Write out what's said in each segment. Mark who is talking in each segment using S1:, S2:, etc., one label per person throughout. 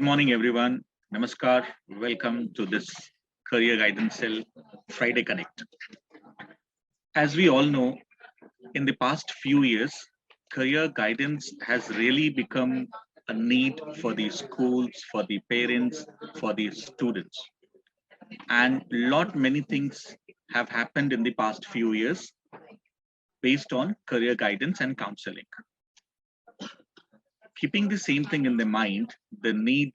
S1: morning, everyone. Namaskar. Welcome to this Career Guidance Cell Friday Connect. As we all know, in the past few years, career guidance has really become a need for the schools, for the parents, for the students. And lot many things have happened in the past few years based on career guidance and counseling. Keeping the same thing in the mind, the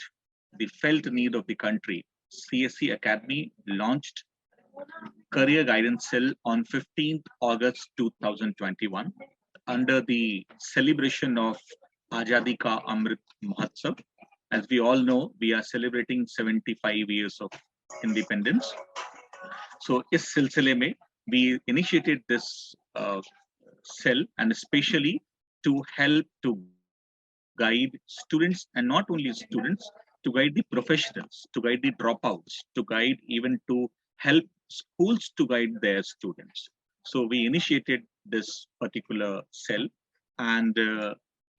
S1: felt need of the country, CSC Academy launched Career Guidance Cell on 15th August 2021 under the celebration of Azadi Ka Amrit Mahotsav. As we all know, we are celebrating 75 years of independence. So, इस सिलसिले में we initiated this cell and especially to help to guide students and not only students, to guide the professionals, to guide the dropouts, to guide even to help schools to guide their students. So we initiated this particular cell and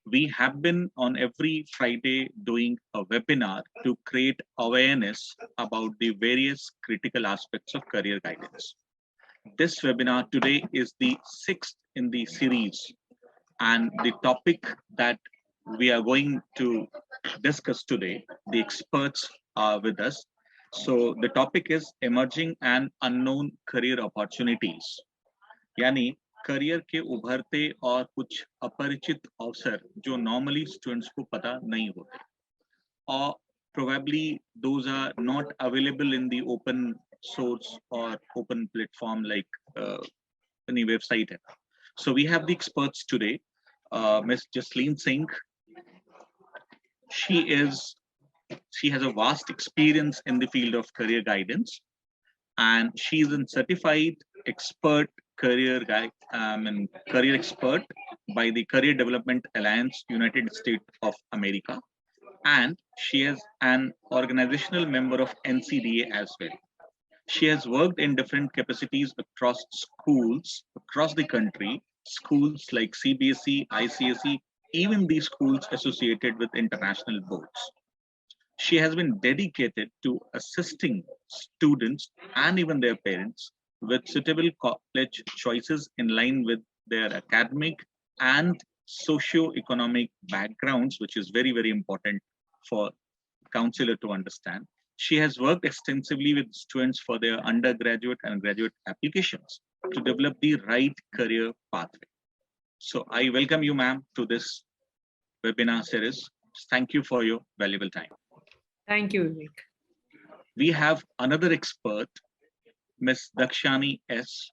S1: we have been on every Friday doing a webinar to create awareness about the various critical aspects of career guidance. This webinar today is the sixth in the series, and the topic that we are going to discuss today, the experts are with us. So the topic is emerging and unknown career opportunities. यानी career के उभरते और कुछ अपरिचित अवसर जो normally students को पता नहीं होते, or probably those are not available in the open source or open platform like any website. So we have the experts today, Ms. Jasleen Singh. She has a vast experience in the field of career guidance, and she is a certified expert career guide and career expert by the Career Development Alliance, United States of America, and she is an organizational member of NCDA as well. She has worked in different capacities across schools across the country, schools like CBSE, ICSE, even the schools associated with international boards. She has been dedicated to assisting students and even their parents with suitable college choices in line with their academic and socio-economic backgrounds, which is very, very important for counselor to understand. She has worked extensively with students for their undergraduate and graduate applications to develop the right career pathway. So I welcome you, ma'am, to this webinar series. Thank you for your valuable time.
S2: Thank you, Vivek.
S1: We have another expert, Ms. Dakshani S.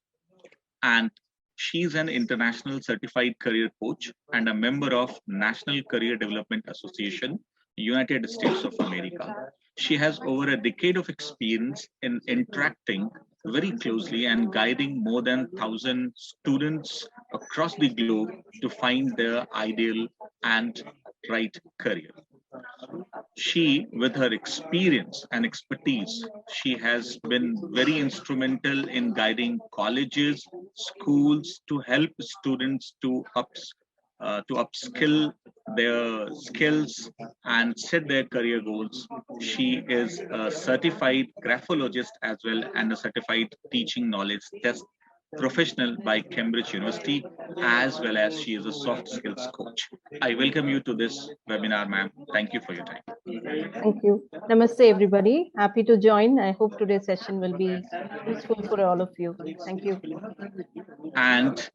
S1: And she's an international certified career coach and a member of National Career Development Association, United States of America. She has over a decade of experience in interacting very closely and guiding more than 1,000 students across the globe to find their ideal and right career. She, with her experience and expertise, she has been very instrumental in guiding colleges, schools to help students to upskill their skills and set their career goals. She is a certified graphologist as well and a certified teaching knowledge test professional by Cambridge University, as well as she is a soft skills coach. I welcome you to this webinar, ma'am. Thank you for your time.
S3: Thank you. Namaste, everybody. Happy to join. I hope today's session will be useful for all of you. Thank you.
S1: And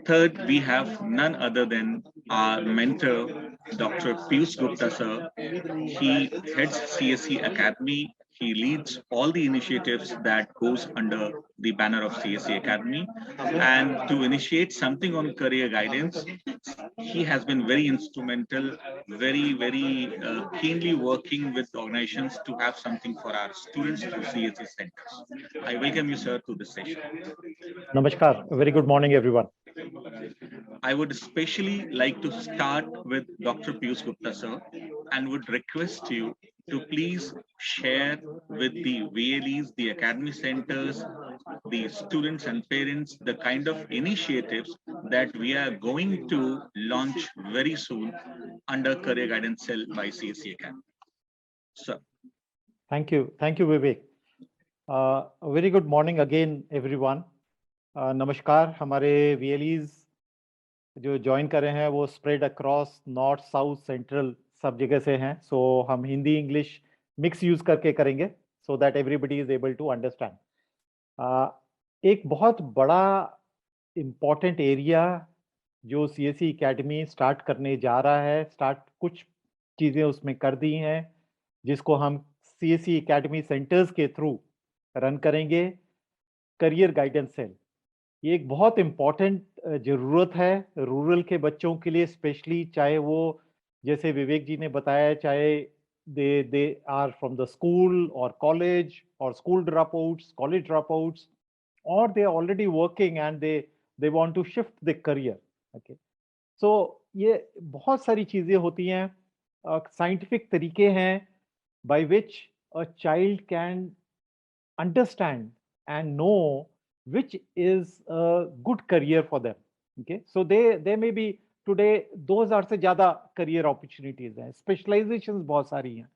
S1: third, we have none other than our mentor, Dr. Piyush Gupta, sir. He heads CSC Academy. He leads all the initiatives that goes under the banner of CSC Academy. And to initiate something on career guidance, he has been very instrumental, very keenly working with organizations to have something for our students through CSC centers. I welcome you, sir, to this session.
S4: Namaskar. Very good morning, everyone.
S1: I would especially like to start with Dr. Piyush Gupta, sir, and would request you to please share with the VLEs, the academy centers, the students and parents, the kind of initiatives that we are going to launch very soon under Career Guidance Cell by CSC Academy. Sir.
S4: Thank you, Vivek. A very good morning again, everyone. नमस्कार, हमारे VLEs जो join कर रहे हैं वो spread across north, south, central सब जगह से हैं. सो हम हिंदी इंग्लिश मिक्स यूज करके करेंगे so that everybody is able to understand. एक बहुत बड़ा इम्पॉर्टेंट एरिया जो CSE एकेडमी स्टार्ट करने जा रहा है, कुछ चीज़ें उसमें कर दी हैं जिसको हम CSE एकेडमी सेंटर्स के थ्रू रन करेंगे. करियर गाइडेंस सेल ये एक बहुत इम्पॉर्टेंट ज़रूरत है रूरल के बच्चों के लिए, स्पेशली चाहे वो जैसे विवेक जी ने बताया, चाहे they are from the school और कॉलेज और school drop outs, college drop outs, or they are already working and they want to shift the career. Okay, so ये बहुत सारी चीजें होती हैं, साइंटिफिक तरीके हैं by which a child can understand and know which is a good career for them. Okay, so they may be today 2000 से ज्यादा career opportunities हैं, specializations बहुत सारी हैं,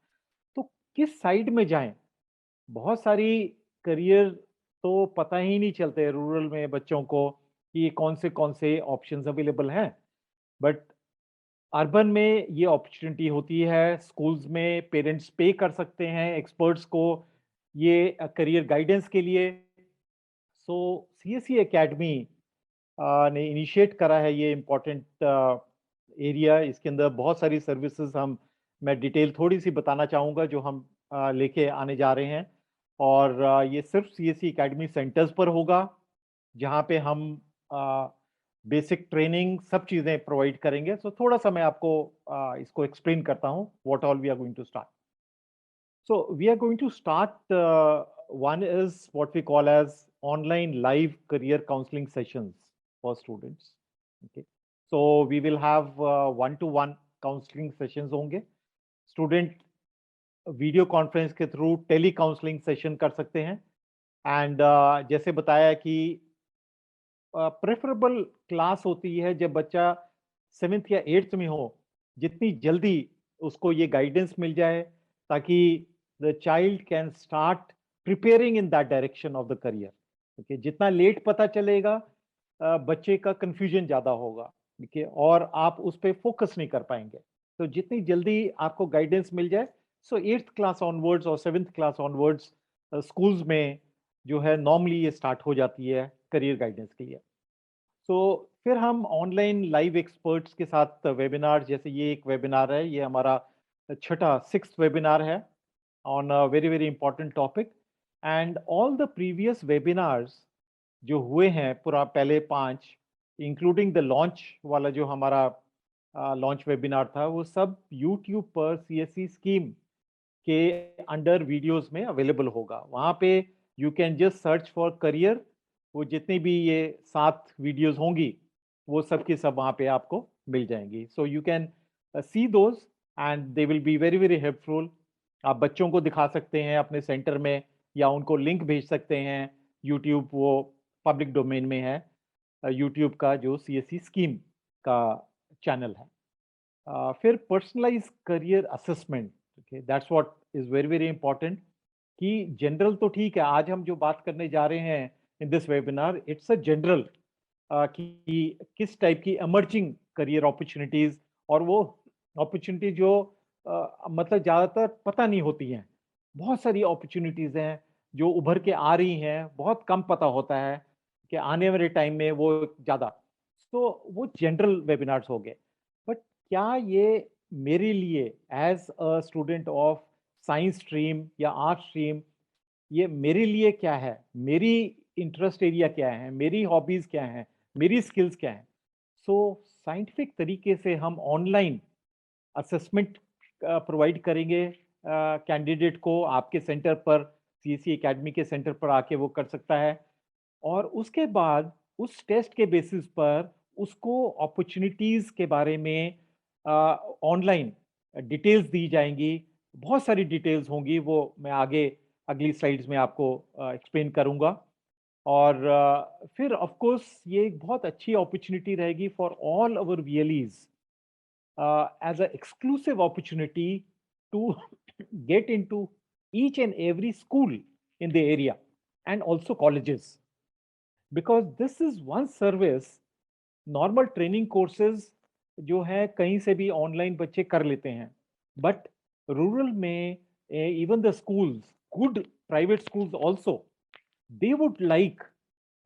S4: तो किस साइड में जाएं? बहुत सारी करियर तो पता ही नहीं चलते रूरल में बच्चों को कि कौन से ऑप्शंस अवेलेबल हैं. बट अर्बन में ये अपॉर्चुनिटी होती है. स्कूल्स में पेरेंट्स पे कर सकते हैं एक्सपर्ट्स को ये करियर गाइडेंस के लिए. सो CSE एकेडमी ने इनिशिएट करा है ये इम्पोर्टेंट एरिया. इसके अंदर बहुत सारी सर्विसेज मैं डिटेल थोड़ी सी बताना चाहूँगा जो हम लेके आने जा रहे हैं. और ये सिर्फ CSE एकेडमी सेंटर्स पर होगा जहाँ पे हम बेसिक ट्रेनिंग सब चीज़ें प्रोवाइड करेंगे. सो थोड़ा सा मैं आपको इसको एक्सप्लेन करता हूँ what all we are going to start. So we are going to start, one is what we call as online live career counseling sessions for students. Okay. So we will have one-to-one counseling sessions होंगे. Student video conference के through tele counselling session कर सकते हैं. And जैसे बताया कि preferable class होती है जब बच्चा 7th या 8th में हो, जितनी जल्दी उसको ये गाइडेंस मिल जाए ताकि the child can start preparing in that direction of the career. Okay, जितना लेट पता चलेगा बच्चे का कंफ्यूजन ज़्यादा होगा. ठीक, और आप उस पर फोकस नहीं कर पाएंगे. तो जितनी जल्दी आपको गाइडेंस मिल जाए, सो 8th क्लास ऑनवर्ड्स और 7th क्लास ऑनवर्ड्स स्कूल्स में जो है नॉर्मली ये स्टार्ट हो जाती है करियर गाइडेंस के लिए. सो फिर हम ऑनलाइन लाइव एक्सपर्ट्स के साथ वेबिनार, जैसे ये एक वेबिनार है, ये हमारा छठा 6th वेबिनार है on a very very important topic. And all the previous webinars जो हुए हैं पूरा पहले 5, इंक्लूडिंग द लॉन्च वाला जो हमारा लॉन्च वेबिनार था, वो सब यूट्यूब पर CSE स्कीम के अंडर वीडियोस में अवेलेबल होगा. वहाँ पे you can just search for career. वो जितनी भी ये 7 वीडियोस होंगी वो सब की सब वहाँ पे आपको मिल जाएंगी. So you can see those and they will be very very helpful. आप बच्चों को दिखा सकते हैं अपने सेंटर में या उनको लिंक भेज सकते हैं. यूट्यूब वो पब्लिक डोमेन में है, यूट्यूब का जो CSE स्कीम का चैनल है. फिर personalize career assessment. Okay, that's what is very very important. कि जनरल तो ठीक है, आज हम जो बात करने जा रहे हैं in this webinar, it's a general कि किस टाइप की एमर्जिंग करियर अपॉर्चुनिटीज, और वो अपॉर्चुनिटी जो मतलब ज़्यादातर पता नहीं होती हैं. बहुत सारी अपॉर्चुनिटीज़ हैं जो उभर के आ रही हैं, बहुत कम पता होता है कि आने वाले टाइम में वो ज़्यादा. तो वो जनरल वेबिनार्स हो गए. बट क्या ये मेरे लिए as a student of science stream या आर्ट स्ट्रीम, ये मेरे लिए क्या है, मेरी इंटरेस्ट एरिया क्या है, मेरी हॉबीज क्या हैं, मेरी स्किल्स क्या हैं? सो साइंटिफिक तरीके से हम ऑनलाइन असेसमेंट प्रोवाइड करेंगे कैंडिडेट को. आपके सेंटर पर, CSE एकेडमी के सेंटर पर आके वो कर सकता है. और उसके बाद उस टेस्ट के बेसिस पर उसको अपॉर्चुनिटीज के बारे में ऑनलाइन डिटेल्स दी जाएंगी. बहुत सारी डिटेल्स होंगी, वो मैं आगे अगली स्लाइड्स में आपको एक्सप्लेन करूंगा. और फिर ऑफ कोर्स ये एक बहुत अच्छी अपॉर्चुनिटी रहेगी for all our VLEs as a exclusive opportunity to get into each and every school in the area and also colleges, because this is one service. Normal training courses जो है कहीं से भी ऑनलाइन बच्चे कर लेते हैं, बट रूरल में even the schools, good private schools also, they would like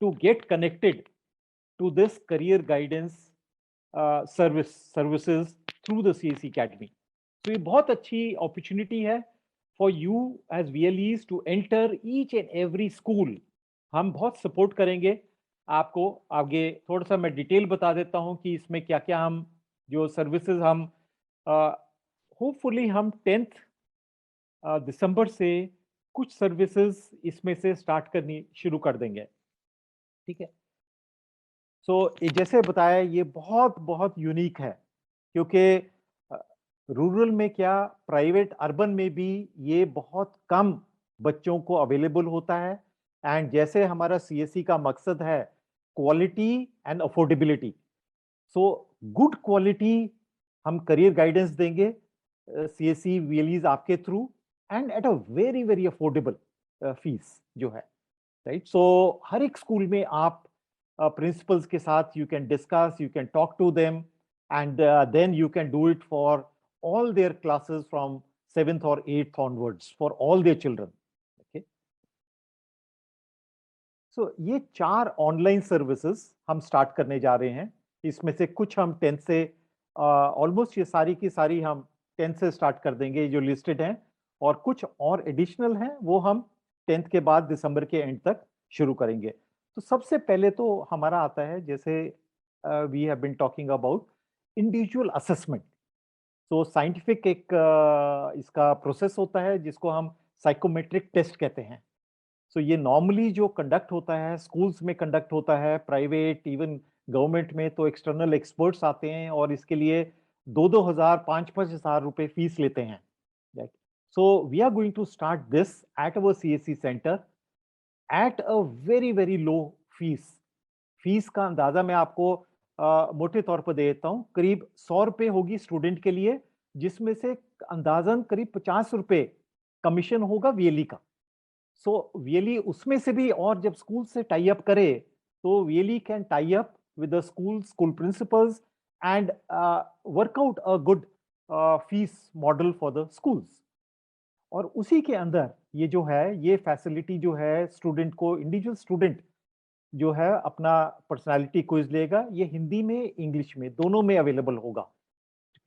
S4: to get connected to this career guidance services through the CSE Academy. So ये बहुत अच्छी opportunity है for you as VLEs to enter each and every school. हम बहुत support करेंगे आपको। आगे थोड़ा सा मैं डिटेल बता देता हूँ कि इसमें क्या क्या हम जो सर्विसेज हम होपफुली हम 10th दिसंबर से कुछ सर्विसेज इसमें से स्टार्ट करनी शुरू कर देंगे, ठीक है। सो जैसे बताया ये बहुत बहुत यूनिक है, क्योंकि रूरल में क्या, प्राइवेट अर्बन में भी ये बहुत कम बच्चों को अवेलेबल होता है। एंड जैसे हमारा सीएसई का मकसद है quality and affordability, so good quality हम करियर गाइडेंस देंगे सीएसई वीएलईज आपके through, and eight a very very affordable fees जो है, राइट। सो हर एक स्कूल में आप principals के साथ you can discuss, you can talk to them, and then you can do it for all their classes from 7th or 8th onwards for all their children. Okay. So ये 4 online services हम start करने जा रहे हैं। इसमें से कुछ हम 10th से ऑलमोस्ट ये सारी की सारी हम 10th से स्टार्ट कर देंगे जो लिस्टेड हैं, और कुछ और एडिशनल हैं वो हम 10th के बाद दिसंबर के एंड तक शुरू करेंगे। तो सबसे पहले तो हमारा आता है, जैसे we have been talking about individual assessment. So scientific एक इसका प्रोसेस होता है जिसको हम साइकोमेट्रिक टेस्ट कहते हैं। सो ये नॉर्मली जो कंडक्ट होता है स्कूल्स में कंडक्ट होता है, प्राइवेट इवन गवर्नमेंट में तो एक्सटर्नल एक्सपर्ट्स आते हैं और इसके लिए 2-2 हजार 5-5 हजार रुपए फीस लेते हैं, right. So we are going to start this at our CSE center at a very very low fees. Fees का अंदाजा मैं आपको मोटे तौर पर दे देता हूँ, करीब 100 रुपए होगी स्टूडेंट के लिए, जिसमें से अंदाजन करीब 50 रुपए कमीशन होगा वीएलई का। सो वीएलई उसमें से भी, और जब स्कूल से टाई अप करे तो VLE can tie up with the school principles and work out a good fees model for the schools. और उसी के अंदर ये जो है, ये फैसिलिटी जो है स्टूडेंट को, इंडिविजुअल स्टूडेंट जो है अपना पर्सनालिटी क्विज लेगा, ये हिंदी में इंग्लिश में दोनों में अवेलेबल होगा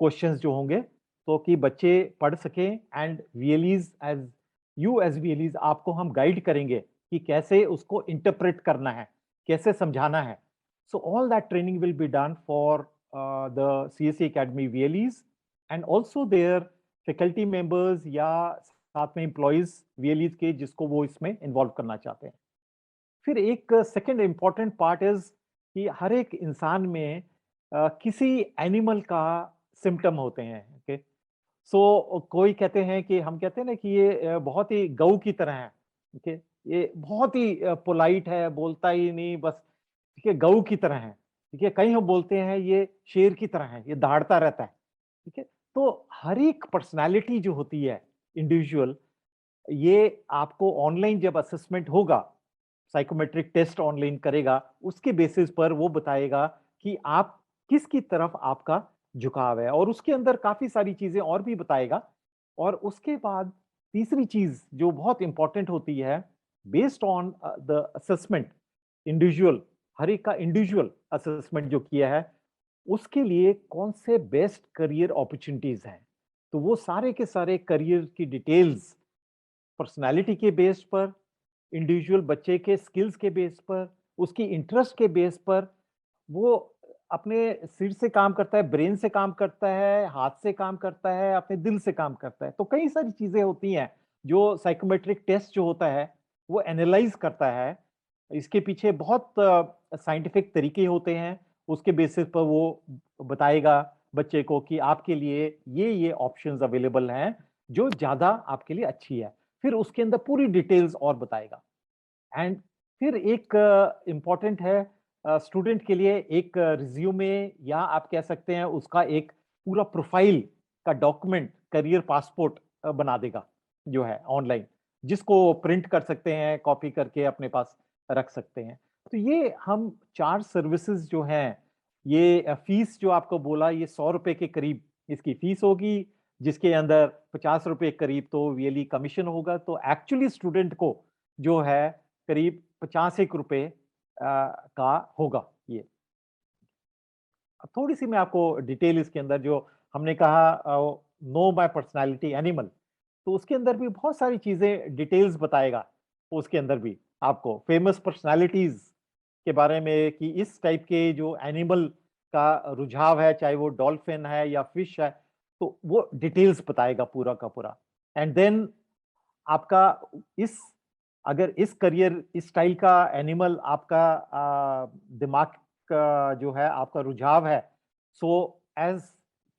S4: क्वेश्चंस जो होंगे, तो कि बच्चे पढ़ सकें। एंड वीएलईज एज वीएलईज आपको हम गाइड करेंगे कि कैसे उसको इंटरप्रेट करना है, कैसे समझाना है। So all that training will be done for the CSE academy VLEs and also their faculty members या साथ में एम्प्लॉइज वीएलईज के जिसको वो इसमें इन्वॉल्व करना चाहते हैं। फिर एक सेकंड इंपॉर्टेंट पार्ट इज कि हर एक इंसान में किसी एनिमल का सिम्टम होते हैं, ओके। सो कोई कहते हैं कि, हम कहते हैं ना कि ये बहुत ही गऊ की तरह है, ओके, ये बहुत ही पोलाइट है, बोलता ही नहीं, बस ठीक है, गऊ की तरह है, ठीक है। कहीं हम बोलते हैं ये शेर की तरह है, ये दहाड़ता रहता है, ठीक है। तो हर एक पर्सनैलिटी जो होती है इंडिविजुअल, ये आपको ऑनलाइन जब असेसमेंट होगा, साइकोमेट्रिक टेस्ट ऑनलाइन करेगा, उसके बेसिस पर वो बताएगा कि आप किसकी तरफ आपका झुकाव है, और उसके अंदर काफी सारी चीजें और भी बताएगा। और उसके बाद तीसरी चीज जो बहुत इंपॉर्टेंट होती है, based on the assessment individual, हर एक का इंडिविजुअल असेसमेंट जो किया है, उसके लिए कौन से बेस्ट करियर अपॉर्चुनिटीज हैं, तो वो सारे के सारे करियर की डिटेल्स पर्सनालिटी के बेस पर, इंडिविजुअल बच्चे के स्किल्स के बेस पर, उसकी इंटरेस्ट के बेस पर, वो अपने सिर से काम करता है, ब्रेन से काम करता है, हाथ से काम करता है, अपने दिल से काम करता है। तो कई सारी चीजें होती हैं जो साइकोमेट्रिक टेस्ट जो होता है वो एनालाइज करता है। इसके पीछे बहुत साइंटिफिक तरीके होते हैं, उसके बेसिस पर वो बताएगा बच्चे को कि आपके लिए ये ऑप्शंस अवेलेबल हैं जो ज्यादा आपके लिए अच्छी है। फिर उसके अंदर पूरी डिटेल्स और बताएगा। एंड फिर एक इम्पॉर्टेंट है स्टूडेंट के लिए, एक रिज्यूमे या आप कह सकते हैं उसका एक पूरा प्रोफाइल का डॉक्यूमेंट, करियर पासपोर्ट बना देगा जो है ऑनलाइन, जिसको प्रिंट कर सकते हैं, कॉपी करके अपने पास रख सकते हैं। तो ये हम 4 सर्विसेज जो हैं, ये फीस जो आपको बोला, ये 100 रुपए के करीब इसकी फीस होगी, जिसके अंदर 50 रुपए करीब तो वीएलई कमीशन होगा। तो एक्चुअली स्टूडेंट को जो है करीब 50 रुपए का होगा ये। अब थोड़ी सी मैं आपको डिटेल इसके अंदर जो हमने कहा नो माय पर्सनालिटी एनिमल, तो उसके अंदर भी बहुत सारी चीजें डिटेल्स बताएगा। उसके अंदर भी आपको फेमस पर्सनालिटीज के बारे में कि इस टाइप के जो एनिमल का रुझाव है, चाहे वो डॉल्फिन है या फिश है, तो वो डिटेल्स बताएगा पूरा का पूरा। एंड देन आपका इस अगर इस करियर इस स्टाइल का एनिमल आपका दिमाग का जो है आपका रुझाव है, सो एज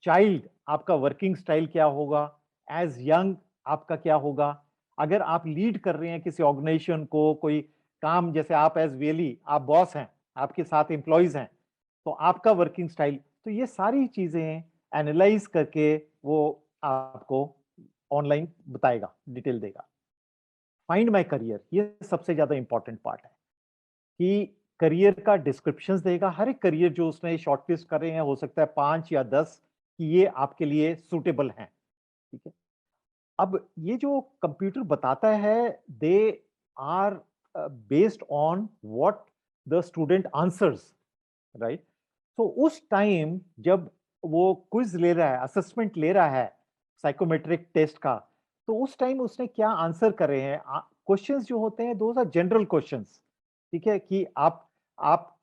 S4: चाइल्ड आपका वर्किंग स्टाइल क्या होगा, एज यंग आपका क्या होगा। अगर आप लीड कर रहे हैं किसी ऑर्गेनाइजेशन को, कोई काम, जैसे आप एज वीएलई आप बॉस हैं, आपके साथ एम्प्लॉयज हैं, तो आपका वर्किंग स्टाइल, तो ये सारी चीजें एनालाइज करके वो आपको ऑनलाइन बताएगा, डिटेल देगा। फाइंड माय करियर, ये सबसे ज्यादा इंपॉर्टेंट पार्ट है कि करियर का डिस्क्रिप्शंस देगा। हर एक करियर जो उसने शॉर्टलिस्ट कर रहे हैं, हो सकता है 5 या 10 कि ये आपके लिए सूटेबल हैं, ठीक है। अब ये जो कंप्यूटर बताता है, they are based on what the student answers, right. तो उस टाइम जब वो क्विज ले रहा है, असेसमेंट ले रहा है साइकोमेट्रिक टेस्ट का, तो उस टाइम उसने क्या आंसर कर रहे हैं। क्वेश्चंस जो होते हैं दोस आर जनरल क्वेश्चंस, ठीक है, कि आप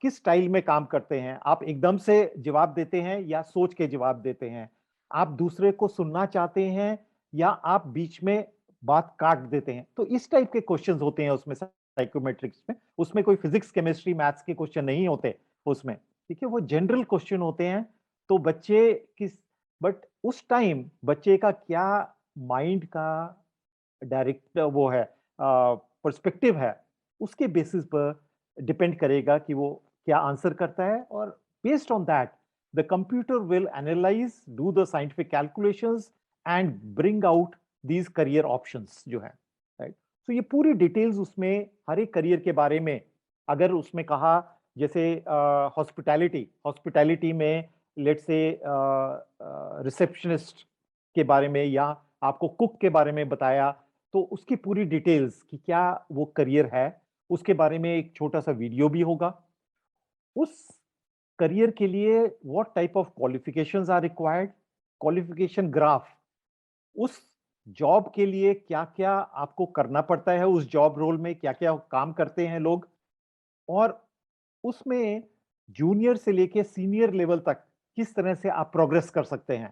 S4: किस स्टाइल में काम करते हैं, आप एकदम से जवाब देते हैं या सोच के जवाब देते हैं, आप दूसरे को सुनना चाहते हैं या आप बीच में बात काट देते हैं। तो इस टाइप के क्वेश्चंस होते हैं उसमें साइकोमेट्रिक्स में। उसमें कोई फिजिक्स, केमिस्ट्री, मैथ्स के क्वेश्चन नहीं होते उसमें, ठीक है, वो जनरल क्वेश्चन होते हैं। तो बच्चे किस बट उस टाइम बच्चे का क्या माइंड का डायरेक्ट वो है पर्सपेक्टिव है, उसके बेसिस पर डिपेंड करेगा कि वो क्या आंसर करता है। और based on that the computer will analyse, do the scientific calculations and bring out these career options जो है, राइट। तो ये पूरी डिटेल्स उसमें हर एक करियर के बारे में, अगर उसमें कहा जैसे हॉस्पिटैलिटी में लेट्स से रिसेप्शनिस्ट के बारे में या आपको कुक के बारे में बताया, तो उसकी पूरी डिटेल्स कि क्या वो करियर है, उसके बारे में एक छोटा सा वीडियो भी होगा। उस करियर के लिए what type of qualifications are required, qualification graph, उस जॉब के लिए क्या क्या आपको करना पड़ता है, उस जॉब रोल में क्या क्या काम करते हैं लोग, और उसमें जूनियर से लेके सीनियर लेवल तक किस तरह से आप प्रोग्रेस कर सकते हैं,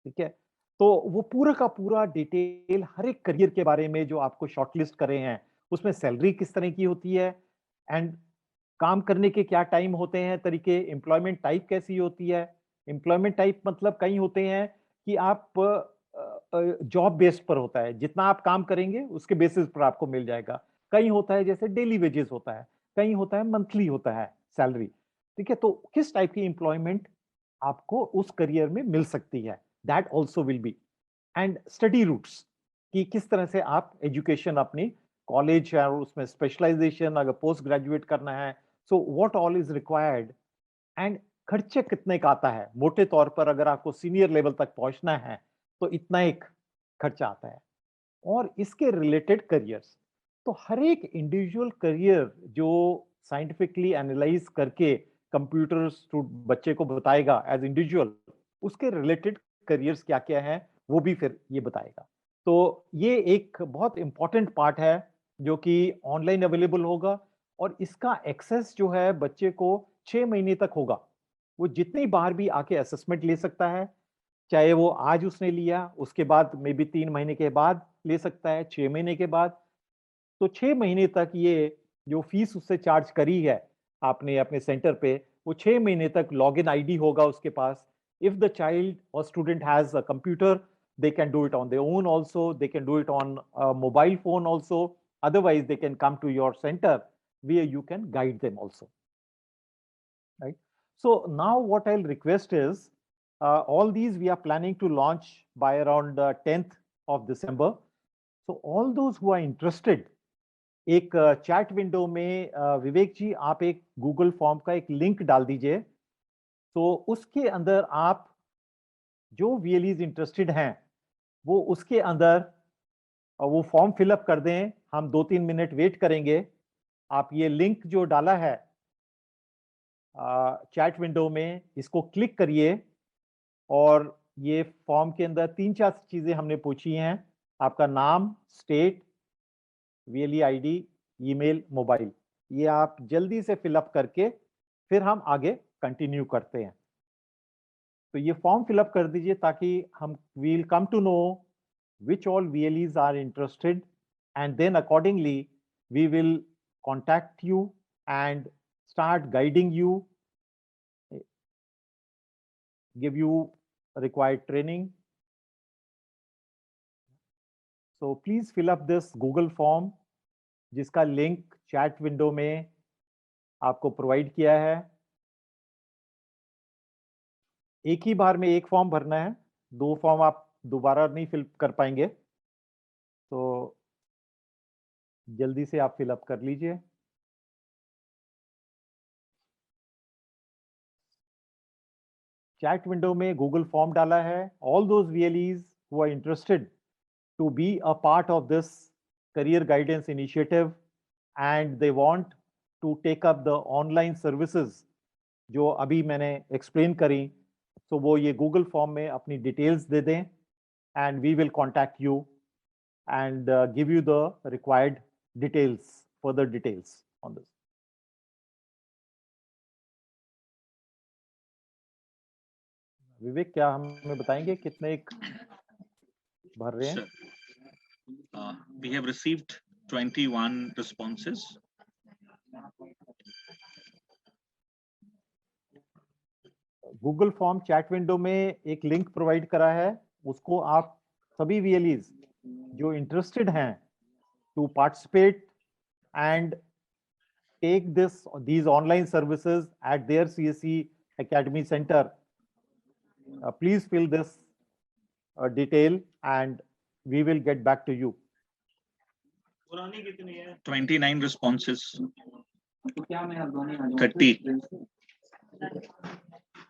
S4: ठीक है। तो वो पूरा का पूरा डिटेल हर एक करियर के बारे में जो आपको शॉर्टलिस्ट करे हैं, उसमें सैलरी किस तरह की होती है, एंड काम करने के क्या टाइम होते हैं, तरीके, एम्प्लॉयमेंट टाइप कैसी होती है। एम्प्लॉयमेंट टाइप मतलब कई होते हैं कि आप जॉब बेस्ड पर होता है, जितना आप काम करेंगे उसके बेसिस पर आपको मिल जाएगा। कहीं होता है जैसे डेली वेजेस होता है, कहीं होता है मंथली होता है सैलरी, ठीक है। तो किस टाइप की एम्प्लॉयमेंट आपको उस करियर में मिल सकती है, that also will be. And study routes कि किस तरह से आप एजुकेशन अपनी कॉलेज है और उसमें स्पेशलाइजेशन अगर पोस्ट ग्रेजुएट करना है, so what all is required, and खर्चे कितने का आता है। मोटे तौर पर अगर आपको सीनियर लेवल तक पहुंचना है तो इतना एक खर्चा आता है, और इसके रिलेटेड करियर्स। तो हर एक इंडिविजुअल करियर जो साइंटिफिकली एनालाइज करके कंप्यूटर बच्चे को बताएगा एज इंडिविजुअल, उसके रिलेटेड करियर्स क्या क्या हैं वो भी फिर ये बताएगा। तो ये एक बहुत इंपॉर्टेंट पार्ट है जो कि ऑनलाइन अवेलेबल होगा, और इसका एक्सेस जो है बच्चे को 6 महीने तक होगा। वो जितनी बार भी आके असेसमेंट ले सकता है, चाहे वो आज उसने लिया, उसके बाद मे बी 3 महीने के बाद ले सकता है, 6 महीने के बाद। तो 6 महीने तक ये जो फीस उससे चार्ज करी है आपने अपने सेंटर पे, वो 6 महीने तक लॉगिन आईडी होगा उसके पास। इफ द चाइल्ड और student has a computer, they can do it on their own also, they can do it on a mobile phone also, otherwise they can come to your center where you can guide them also, right. So now what I'll request is all these we are planning to launch by around 10th of December. So all those who are interested, एक chat window में विवेक जी आप एक Google form का एक link डाल दीजिए, तो उसके अंदर आप जो VLEs इंटरेस्टेड हैं वो उसके अंदर वो फॉर्म फिलअप कर दें। हम 2-3 मिनट वेट करेंगे। आप ये लिंक जो डाला है चैट विंडो में, इसको क्लिक करिए और ये फॉर्म के अंदर 3-4 चीजें हमने पूछी हैं। आपका नाम, state, VLE ID, email, mobile, ये आप जल्दी से फिलअप करके फिर हम आगे कंटिन्यू करते हैं। तो ये फॉर्म फिलअप कर दीजिए ताकि हम we'll come to know which all VLEs are interested, and then accordingly we will contact you and start guiding you, give you required training. So please fill up this Google form जिसका link chat window में आपको provide किया है। एक ही बार में एक form भरना है, 2 फॉर्म आप दोबारा नहीं फिल कर पाएंगे, तो जल्दी से आप फिलअप कर लीजिए। चैट विंडो में गूगल फॉर्म डाला है। All those VLEs who are interested to be a part of this career guidance initiative and they want to take up the online services जो अभी मैंने एक्सप्लेन करी, तो वो ये गूगल फॉर्म में अपनी डिटेल्स दे दें and we will contact you and give you the required details, further details on this. विवेक, क्या हमें बताएंगे कितने एक भर रहे हैं?
S1: Sir, we have received 21 responses.
S4: Google form chat window में एक लिंक प्रोवाइड करा है, उसको आप सभी VLEs जो इंटरेस्टेड हैं to participate and take these online services at their CSE Academy Center. Please fill this detail and we will get back to you.
S1: 29 responses. 30.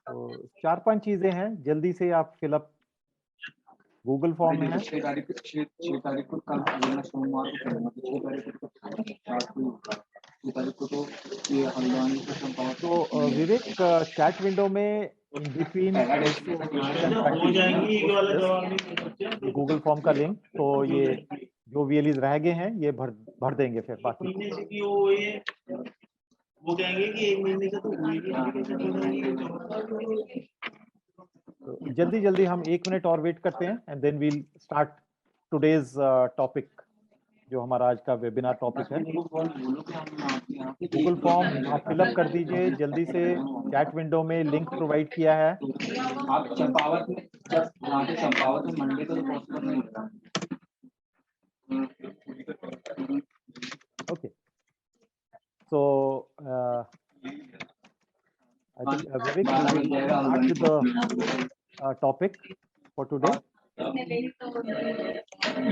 S4: तो 4-5 चीजें हैं, जल्दी से आप फिलअप गूगल फॉर्म में है।
S2: 6 तारीख को कल सोमवार को तो ये हल्द्वानी से संपर्क।
S4: तो विवेक, चैट विंडो में इन बिटवीन गूगल फॉर्म का लिंक, तो ये जो VLEs रह गए हैं ये भर देंगे फिर बाकी।
S5: वो कहेंगे कि 1 महीने का तो
S4: जल्दी हम 1 मिनट और वेट करते हैं and then we'll start today's topic, जो हमारा आज का वेबिनार टॉपिक है। गूगल फॉर्म आप फिलअप कर दीजिए जल्दी से, चैट विंडो में लिंक प्रोवाइड किया है।
S2: आप चंपावत में मंडे को तो पॉसिबल नहीं होगा।
S4: Okay, so I think Vivek, we will start with the topic for today.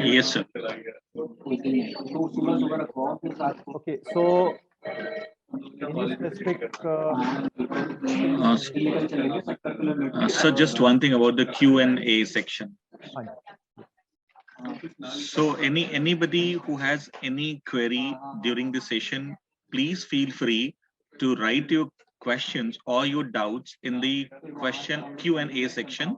S1: Yes, sir.
S4: Okay, so any specific
S1: Sir, just one thing about the Q&A section. So anybody who has any query during the session, please feel free to write your questions or your doubts in the Q&A section.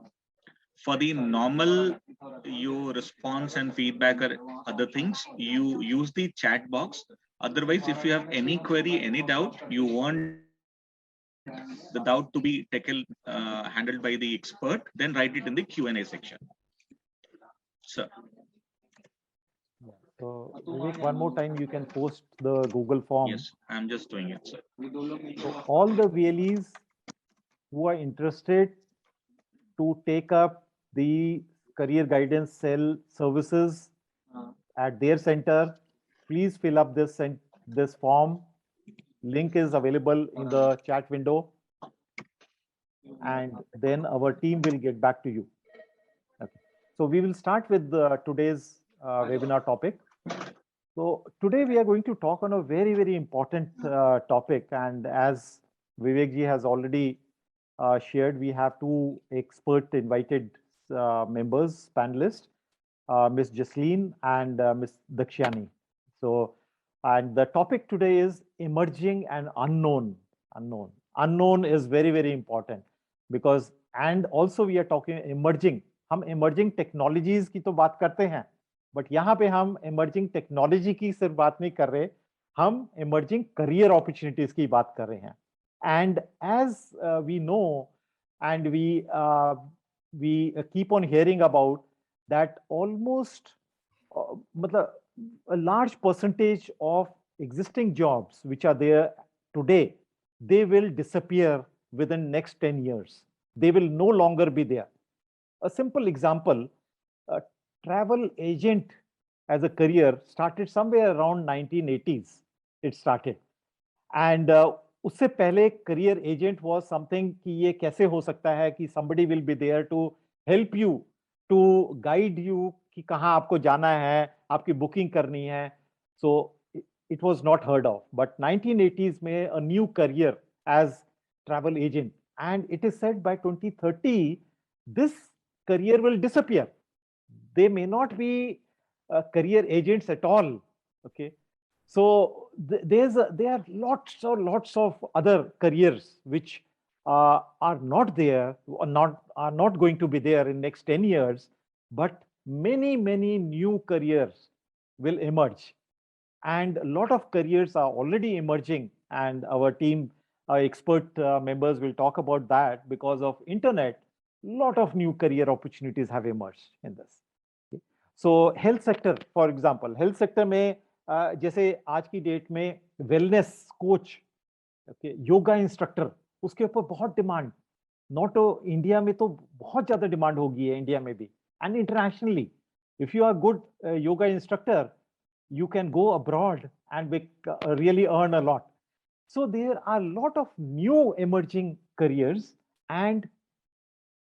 S1: For the normal your response and feedback or other things, you use the chat box. Otherwise, if you have any query, any doubt, you want the doubt to be handled by the expert, then write it in the Q&A section. Sir.
S4: So Vivek, one more time you can post the Google form.
S1: Yes, I'm just doing it, sir.
S4: So all the VLEs who are interested to take up the career guidance cell services at their center, please fill up this form. Link is available in the chat window, and then our team will get back to you. Okay. So we will start with today's webinar topic. So today we are going to talk on a very, very important topic. And as Vivek ji has already shared, we have two expert invited members, panelists, Ms. Jasleen and Ms. Dakshiani. So, and the topic today is emerging and unknown. Unknown is very, very important because, and also we are talking emerging. हम emerging technologies की तो बात करते हैं, but यहाँ पे हम emerging technology की सिर्फ बात नहीं कर रहे, हम emerging career opportunities की बात कर रहे हैं. And as we know, and we keep on hearing about that, almost a large percentage of existing jobs which are there today, they will disappear within next 10 years. They will no longer be there. A simple example, a travel agent as a career started somewhere around 1980s. It started. And उससे पहले career agent was something कि ये कैसे हो सकता है कि somebody will be there to help you, to guide you कि कहाँ आपको जाना है, आपकी booking करनी है. So it was not heard of. But 1980s में a new career as travel agent, and it is said by 2030 this career will disappear. They may not be career agents at all. Okay. So there are lots of other careers which are not there, or are not going to be there in next 10 years, but many new careers will emerge, and a lot of careers are already emerging, and our team, our expert members will talk about that. Because of internet, lot of new career opportunities have emerged in this. Okay. So health sector, for example, health sector में जैसे आज की date में wellness coach, yoga instructor, उसके ऊपर बहुत demand, not India में तो बहुत ज्यादा डिमांड होगी है इंडिया में भी, and internationally. If you are good yoga instructor, you can go abroad and really earn a lot. So there are a lot of new emerging careers and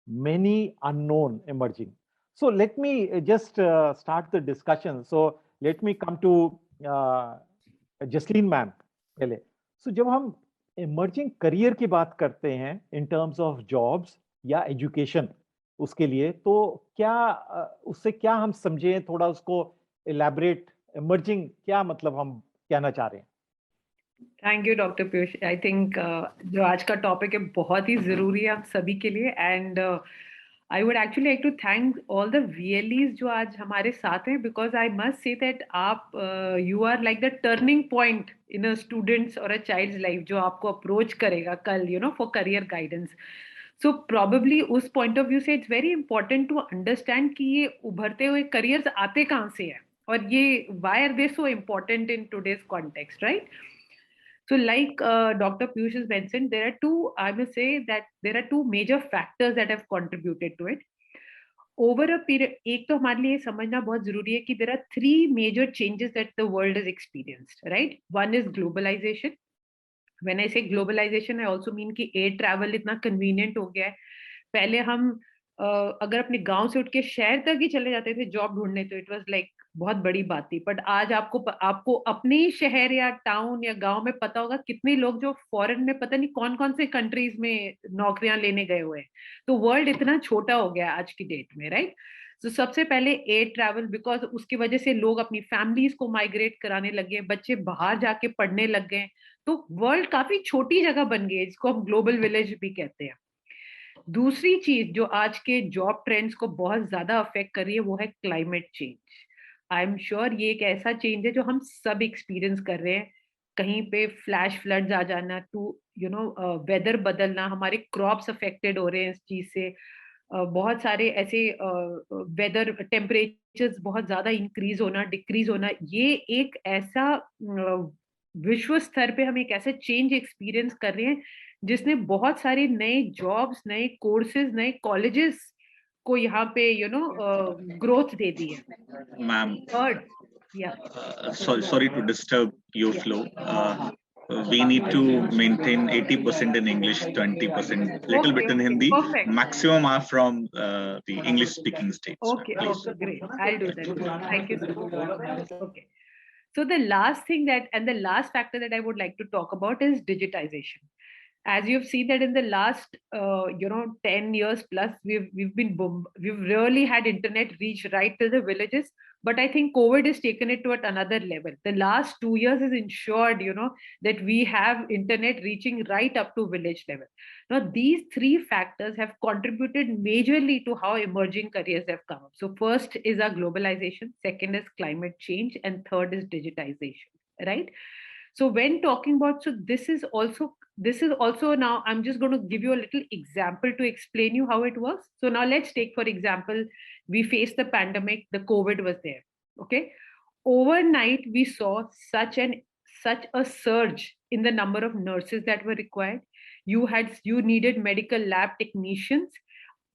S4: many unknown emerging. So let me just start the discussion. So let me come to Jasleen ma'am पहले. So जब हम emerging career की बात करते हैं in terms of jobs या education, उसके लिए तो क्या उससे क्या हम समझें, थोड़ा उसको elaborate. Emerging क्या मतलब हम कहना चाह रहे हैं?
S6: Thank you doctor Piyush. I think जो आज का टॉपिक है बहुत ही जरूरी है आप सभी के लिए, and I would actually like to thank all the VLEs जो आज हमारे साथ हैं, because I must say that आप you are like the turning point in a student's और अ चाइल्ड्स लाइफ जो आपको अप्रोच करेगा कल, you know, for career guidance. So probably उस पॉइंट ऑफ व्यू से it's very important to understand कि ये उभरते हुए करियर्स आते कहाँ से हैं और ये why are they so important in today's context, right? So like Dr. Piyush has mentioned, there are two, I must say that there are two major factors that have contributed to it. Over a period, एक तो हमारे लिए समझना बहुत जरूरी है कि there are three major changes that the world has experienced, right? One is globalization. When I say globalization, I also mean कि air travel इतना convenient हो गया है. पहले हम अगर अपने गांव से उठ के शहर तक ही चले जाते थे जॉब ढूंढने, तो इट वाज लाइक बहुत बड़ी बात थी. बट आज आपको अपने ही शहर या टाउन या गांव में पता होगा कितने लोग जो फॉरेन में पता नहीं कौन कौन से कंट्रीज में नौकरियां लेने गए हुए हैं. तो वर्ल्ड इतना छोटा हो गया आज की डेट में, राइट? तो सबसे पहले एयर ट्रैवल, बिकॉज उसकी वजह से लोग अपनी फैमिलीज को माइग्रेट कराने लगे, बच्चे बाहर जाके पढ़ने लग गए, तो वर्ल्ड काफी छोटी जगह बन गई है, जिसको हम ग्लोबल विलेज भी कहते हैं. दूसरी चीज जो आज के जॉब ट्रेंड्स को बहुत ज्यादा अफेक्ट कर रही है वो है climate change. I am sure ये एक ऐसा चेंज है जो हम सब एक्सपीरियंस कर रहे हैं. कहीं पे फ्लैश फ्लड्स आ जाना, टू यू नो वेदर बदलना, हमारे क्रॉप्स अफेक्टेड हो रहे हैं इस चीज से. बहुत सारे ऐसे वेदर टेम्परेचर्स बहुत ज्यादा इंक्रीज होना, डिक्रीज होना, ये एक ऐसा विश्व स्तर पे हम एक ऐसा चेंज एक्सपीरियंस कर रहे हैं जिसने बहुत सारे नए जॉब्स, नए कोर्सेज, नए कॉलेजेस को यहाँ पे यू नो ग्रोथ दे दी है.
S1: Ma'am,
S6: third,
S1: sorry to disturb your
S6: Yeah.
S1: flow. we need to maintain 80% in English, 20%, little bit in Hindi.
S6: Perfect.
S1: Maximum are from the English speaking states.
S6: Okay,
S1: Please.
S6: okay, great. I'll do that. Thank you so much. Okay. So the last thing the last factor that I would like to talk about is digitization. As you've seen that in the last 10 years plus, we've really had internet reach right to the villages. But I think COVID has taken it to another level. The last 2 years has ensured, that we have internet reaching right up to village level. Now, these three factors have contributed majorly to how emerging careers have come up. So first is our globalization, second is climate change, and third is digitization, right? So when talking about, so this is also now, I'm just going to give you a little example to explain you how it works. So now let's take, for example, we faced the pandemic, the COVID was there. Okay. Overnight, we saw such a surge in the number of nurses that were required. You needed medical lab technicians.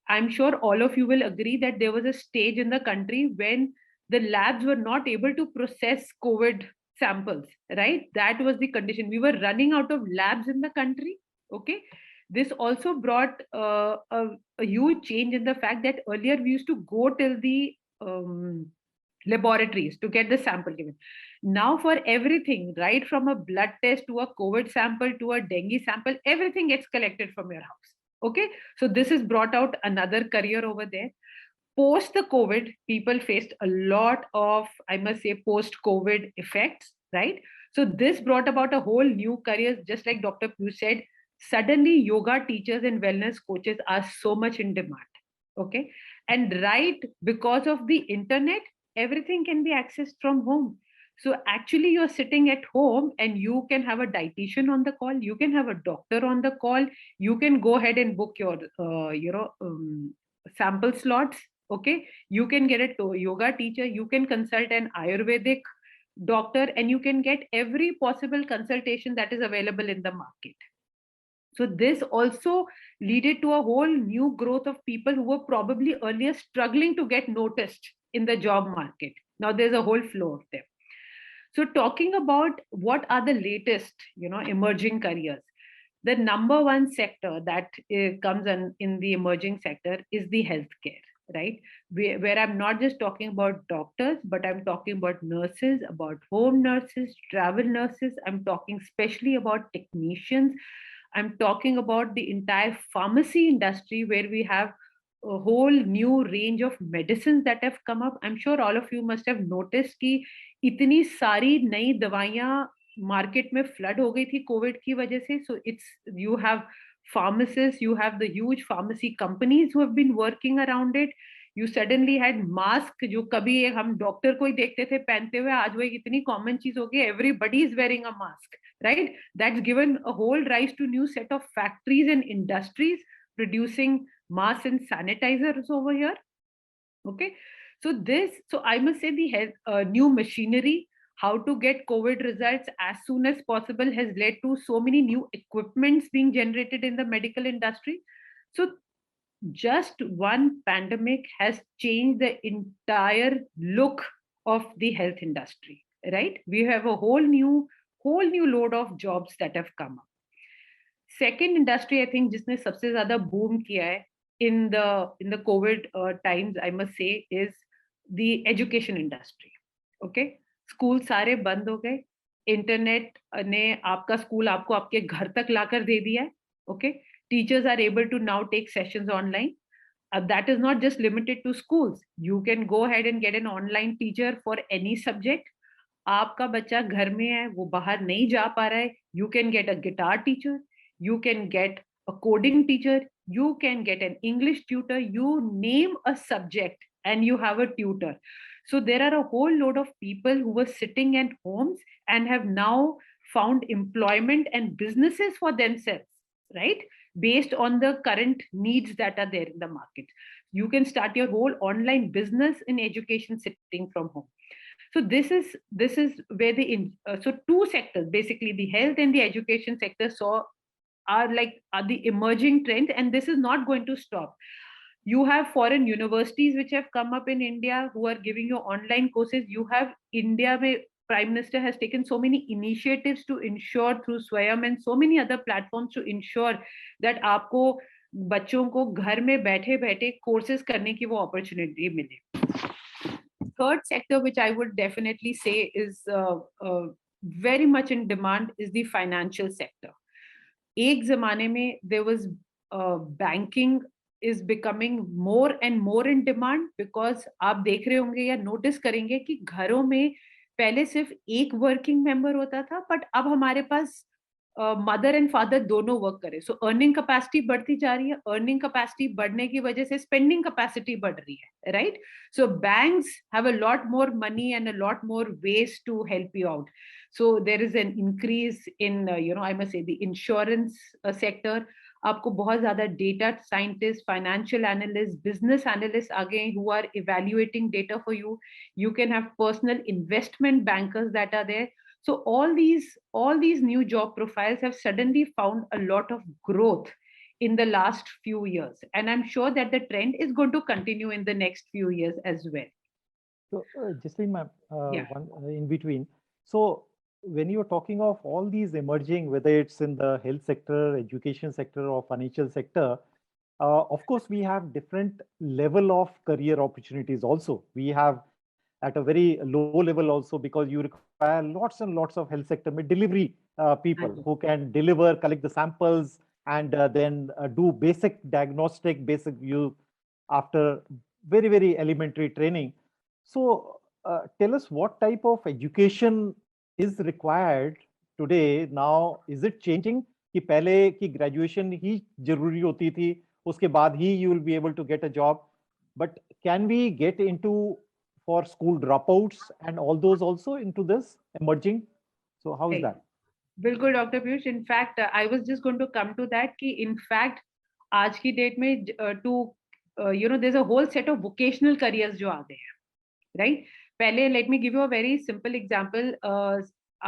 S6: I'm sure all of you will agree that there was a stage in the country when the labs were not able to process COVID samples, right? That was the condition. We were running out of labs in the country. Okay. This also brought a huge change in the fact that earlier we used to go till the laboratories to get the sample given. Now for everything, right from a blood test to a COVID sample to a dengue sample, everything gets collected from your house. Okay. So this has brought out another career over there. Post the COVID, people faced a lot of, I must say, post-COVID effects, right? So this brought about a whole new career, just like Dr. Piyush said. Suddenly, yoga teachers and wellness coaches are so much in demand, okay? And right, because of the internet, everything can be accessed from home. So actually, you're sitting at home and you can have a dietitian on the call, you can have a doctor on the call, you can go ahead and book your, sample slots. Okay, you can get a yoga teacher, you can consult an Ayurvedic doctor, and you can get every possible consultation that is available in the market. So this also led to a whole new growth of people who were probably earlier struggling to get noticed in the job market. Now there's a whole flow of them. So talking about what are the latest, emerging careers, the number one sector that comes in the emerging sector is the healthcare. Right, where I'm not just talking about doctors, but I'm talking about nurses, about home nurses, travel nurses. I'm talking especially about technicians. I'm talking about the entire pharmacy industry, where we have a whole new range of medicines that have come up. I'm sure all of you must have noticed कि इतनी सारी नई दवाइयाँ market में flood हो गई थी COVID की वजह से. So you have pharmacists, you have the huge pharmacy companies who have been working around it. You suddenly had mask, जो कभी हम डॉक्टर को ही देखते थे पहनते हुए, आज वो एक इतनी कॉमन चीज हो गई, everybody is wearing a mask, right? That's given a whole rise to new set of factories and industries producing masks and sanitizers over here. Okay, so I must say the new machinery, how to get COVID results as soon as possible, has led to so many new equipments being generated in the medical industry. So just one pandemic has changed the entire look of the health industry, right? We have a whole new load of jobs that have come up. Second industry, I think, जिसने सबसे ज़्यादा boom किया है in the COVID times, I must say, is the education industry. Okay, school सारे बंद हो गए, internet ने आपका स्कूल आपको आपके घर तक लाकर दे दिया है. Okay, teachers are able to now take sessions online. That is not just limited to schools. You can go ahead and get an online teacher for any subject. आपका बच्चा घर में है, वो बाहर नहीं जा पा रहा है, you can get a guitar teacher, you can get a coding teacher, you can get an English tutor, you name a subject and you have a tutor. So there are a whole load of people who were sitting at homes and have now found employment and businesses for themselves, right? Based on the current needs that are there in the market. You can start your whole online business in education sitting from home. So this is where so two sectors, basically the health and the education sector, are the emerging trend, and this is not going to stop. You have foreign universities which have come up in India who are giving you online courses. You have India में Prime Minister has taken so many initiatives to ensure through Swayam and so many other platforms to ensure that आपको बच्चों को घर में बैठे बैठे courses करने की वो opportunity मिले. Third sector which I would definitely say is very much in demand is the financial sector. एक जमाने में there was banking is becoming more and more in demand because आप देख रहे होंगे या नोटिस करेंगे कि घरों में पहले सिर्फ एक वर्किंग मेंबर होता था, बट अब हमारे पास मदर एंड फादर दोनों वर्क करें. सो अर्निंग कैपेसिटी बढ़ती जा रही है. अर्निंग कैपेसिटी बढ़ने की वजह से स्पेंडिंग कैपेसिटी बढ़ रही है, right? So banks have a lot more money and a lot more ways to help you out. So there is an increase in I must say the insurance sector. आपको बहुत ज्यादा data scientist, financial analyst, business analyst आ गए who are evaluating data for you. You can have personal investment bankers that are there. So all these new job profiles have suddenly found a lot of growth in the last few years, and I'm sure that the trend is going to continue in the next few years as well.
S4: So, Jasleen ma'am,
S6: Yeah.
S4: one in between. So, when you're talking of all these emerging, whether it's in the health sector, education sector, or financial sector, of course, we have different level of career opportunities also. We have at a very low level also, because you require lots and lots of health sector delivery people who can deliver, collect the samples, and then do basic diagnostic, after very, very elementary training. So tell us what type of education is required today. Now, is it changing? कि पहले की graduation ही जरूरी होती थी, उसके बाद ही you will be able to get a job. But can we get into for school dropouts and all those also into this emerging? So how is
S6: Right.
S4: that?
S6: बिल्कुल doctor Piyush. In fact, I was just going to come to that कि in fact आज की date में there's a whole set of vocational careers जो आ गए हैं, right? पहले let me give you a very simple example.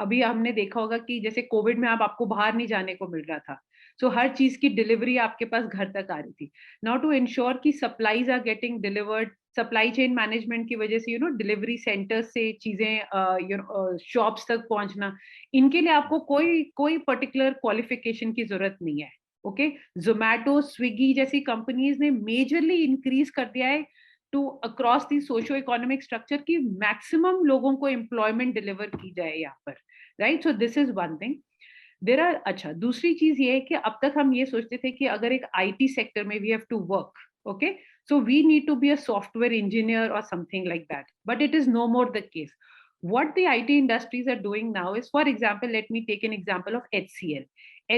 S6: अभी हमने देखा होगा कि जैसे कोविड में आपको बाहर नहीं जाने को मिल रहा था, सो हर चीज की डिलीवरी आपके पास घर तक आ रही थी. नाउ टू इंश्योर कि supplies are getting delivered, supply chain management की वजह से डिलीवरी सेंटर्स से चीजें शॉप्स तक पहुंचना, इनके लिए आपको कोई पर्टिकुलर क्वालिफिकेशन की जरूरत नहीं है. ओके, जोमैटो, स्विगी जैसी कंपनीज ने मेजरली इंक्रीज कर दिया है to across the socio economic structure की मैक्सिमम लोगों को एम्प्लॉयमेंट डिलीवर की जाए यहाँ पर, right? So this is one thing. There are, अच्छा, दूसरी चीज ये है कि अब तक हम ये सोचते थे कि अगर एक आईटी सेक्टर में we have to work, okay, so we need to be a software engineer or something like that, but it is no more the case. What the IT industries are doing now is, for example, let me take an example of HCL.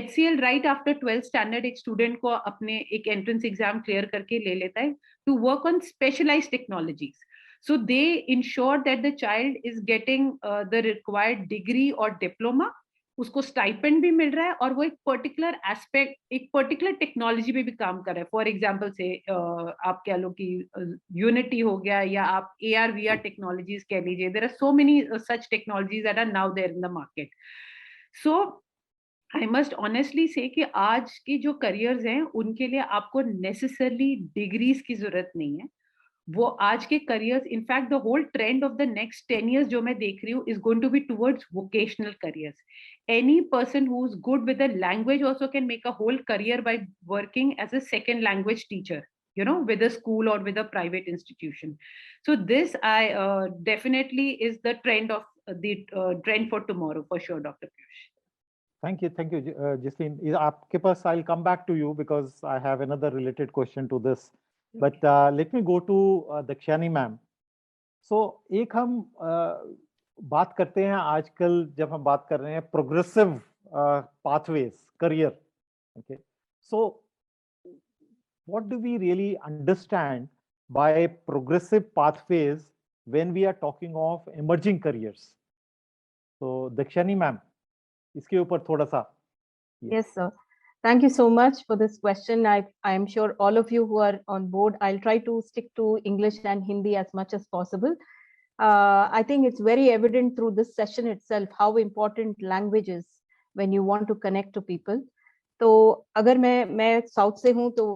S6: HCL right after 12th standard एक student को अपने एक entrance exam clear करके ले लेता है to work on specialized technologies. So they ensure that the child is getting the required degree or diploma, उसको stipend भी मिल रहा है और वो एक पर्टिकुलर एस्पेक्ट, एक पर्टिकुलर टेक्नोलॉजी पे भी काम कर रहा है. फॉर एग्जांपल से आप कह लो कि यूनिटी हो गया, या आप AR VR टेक्नोलॉजीज कह लीजिए. There are so many such technologies that are now there in the market. So I must honestly say कि आज की जो करियर्स हैं उनके लिए आपको नेसेसरली डिग्रीज की जरूरत नहीं है. वो आज के careers, in fact the whole trend of the next 10 years जो मैं देख रही हूँ is going to be towards vocational careers. Any person who is good with a language also can make a whole career by working as a second language teacher, with a school or with a private institution. So this definitely is the trend of the trend for tomorrow for sure, Dr. Piyush.
S4: Thank you, Jasleen. आपके पास, I'll come back to you because I have another related question to this. But let me go to Dakshani ma'am. So एक हम बात करते हैं आजकल, जब हम बात कर रहे हैं progressive pathways career. Okay, so what do we really understand by progressive pathways when we are talking of emerging careers? So Dakshani ma'am, इसके ऊपर थोड़ा सा.
S3: Yes, sir. Thank you so much for this question. I am sure all of you who are on board, I'll try to stick to English and Hindi as much as possible. I think it's very evident through this session itself how important language is when you want to connect to people. तो अगर मैं south से हूँ तो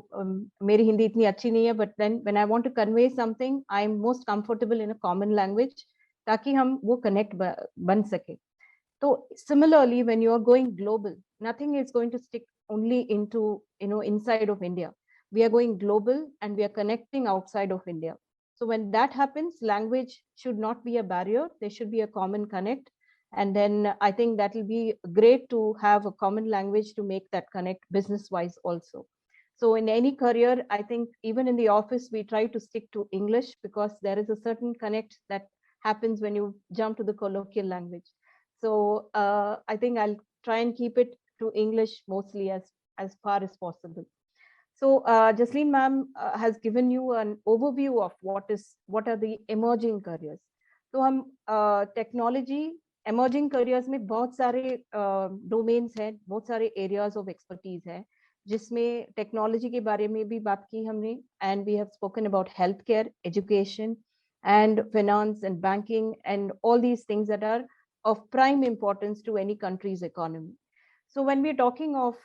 S3: मेरी हिंदी इतनी अच्छी नहीं है, but then when I want to convey something, I'm most comfortable in a common language ताकि हम वो कनेक्ट बन सके. So similarly, when you are going global, nothing is going to stick only into, inside of India. We are going global and we are connecting outside of India. So when that happens, language should not be a barrier. There should be a common connect. And then I think that will be great to have a common language to make that connect business wise also. So in any career, I think even in the office, we try to stick to English because there is a certain connect that happens when you jump to the colloquial language. So I think I'll try and keep it to English mostly as far as possible. So Jasleen ma'am has given you an overview of what are the emerging careers. तो हम technology emerging careers में बहुत सारे domains हैं, बहुत सारे areas of expertise हैं, जिसमें टेक्नोलॉजी के बारे में भी बात की हमने, and we have spoken about healthcare, education, and finance and banking and all these things that are of prime importance to any country's economy. So when we're talking of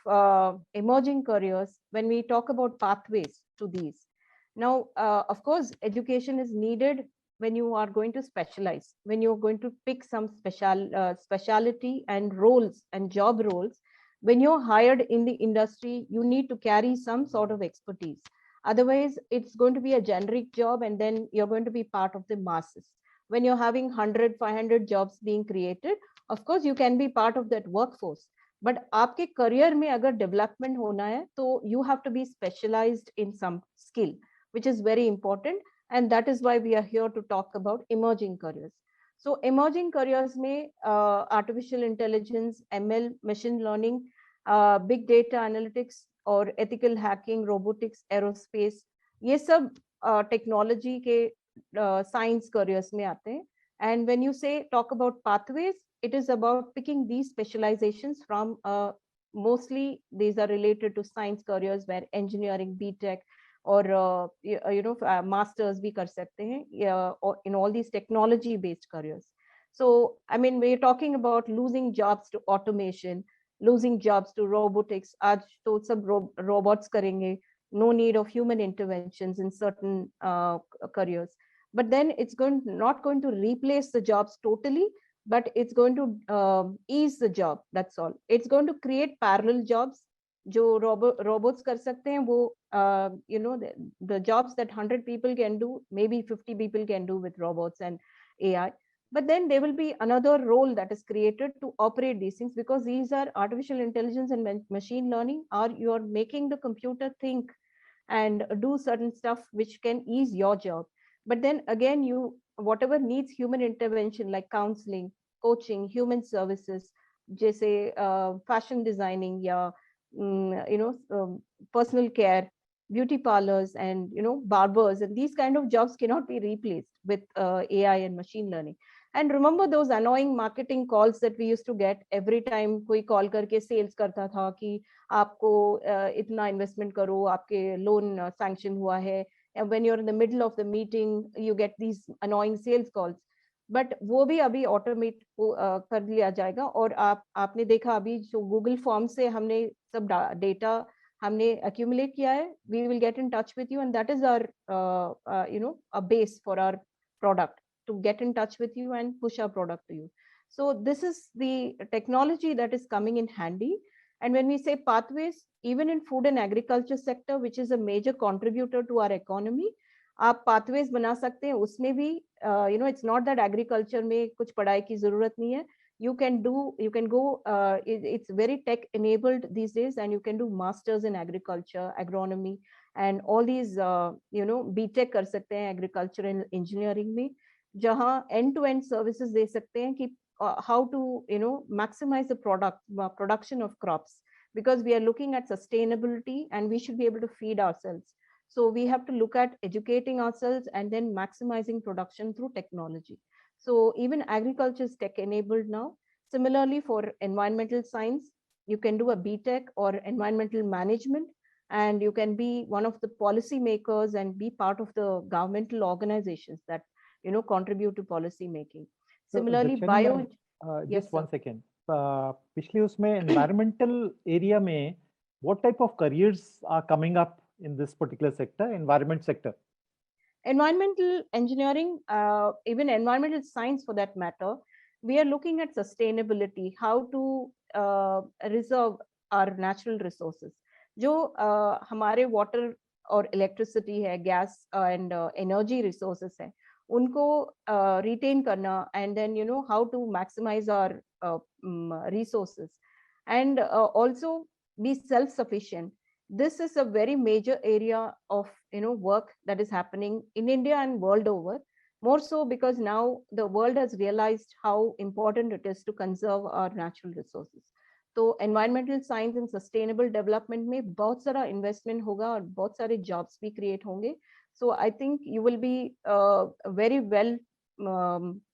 S3: emerging careers, when we talk about pathways to these, now, of course, education is needed when you are going to specialize, when you're going to pick some specialty and roles and job roles. When you're hired in the industry, you need to carry some sort of expertise. Otherwise, it's going to be a generic job and then you're going to be part of the masses. When you're having 100, 500 jobs being created, of course, you can be part of that workforce. But आपके career में अगर development होना है, तो you have to be specialized in some skill, which is very important. And that is why we are here to talk about emerging careers. So emerging careers में artificial intelligence, ML, machine learning, big data analytics और ethical hacking, robotics, aerospace, ये सब technology के science careers में आते हैं. And when you say talk about pathways, it is about picking these specializations from mostly these are related to science careers where engineering, BTech, or masters भी कर सकते हैं, or in all these technology based careers. So I mean, we're talking about losing jobs to automation, losing jobs to robotics. आज तो सब robots करेंगे, no need of human interventions in certain careers. But then it's not going to replace the jobs totally, but it's going to ease the job. That's all. It's going to create parallel jobs. जो robots कर सकते हैं वो the jobs that 100 people can do, maybe 50 people can do with robots and AI. But then there will be another role that is created to operate these things, because these are artificial intelligence and machine learning, are you're making the computer think and do certain stuff which can ease your job. But then again, whatever needs human intervention like counseling, coaching, human services, जैसे fashion designing या personal care, beauty parlors, and barbers, and these kind of jobs cannot be replaced with AI and machine learning. And remember those annoying marketing calls that we used to get every time कोई call करके sales करता था कि आपको इतना investment करो, आपके loan sanction हुआ है. And when you're in the middle of the meeting, you get these annoying sales calls. But वो भी अभी ऑटोमेट कर लिया जाएगा. और आपने देखा अभी जो गूगल फॉर्म से हमने सब डेटा हमने accumulate किया है, we will get in touch with you, and that is our a base for our product to get in touch with you and push our product to you. So this is the technology that is coming in handy. And when we say pathways, even in food and agriculture sector, which is a major contributor to our economy, आप pathways बना सकते हैं. उसमें भी it's not that agriculture में कुछ पढ़ाई की जरूरत नहीं है. You can go, it's very tech enabled these days, and you can do masters in agriculture, agronomy, and all these BTech कर सकते हैं agriculture and engineering में, जहाँ end to end services दे सकते हैं कि how to maximize the production of crops, because we are looking at sustainability and we should be able to feed ourselves. So we have to look at educating ourselves and then maximizing production through technology. So even agriculture is tech enabled now. Similarly, for environmental science, you can do a BTech or environmental management, and you can be one of the policy makers and be part of the governmental organizations that contribute to policy making. Similarly,
S4: just one second. पिछले उसमें environmental area में what type of careers are coming up in this particular sector, environment sector?
S3: environmental engineering, even environmental science for that matter, we are looking at sustainability, how to reserve our natural resources. जो हमारे water और electricity है, gas and energy resources है, उनको retain करना, and then how to maximize our resources, and also be self-sufficient. This is a very major area of work that is happening in India and world over. More so because now the world has realized how important it is to conserve our natural resources. तो environmental science and sustainable development में बहुत सारा investment होगा और बहुत सारे jobs भी create होंगे. So I think you will be very well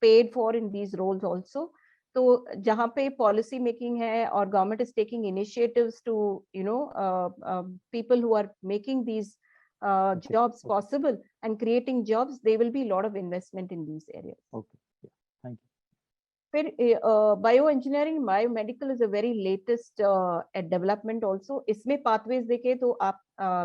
S3: paid for in these roles also. तो जहाँ पे policy making है और government is taking initiatives to people who are making these jobs possible and creating jobs, there will be a lot of investment in these areas.
S4: Okay, yeah. Thank you.
S3: फिर bioengineering, biomedical is a very latest development also. इसमें pathways देखें तो आप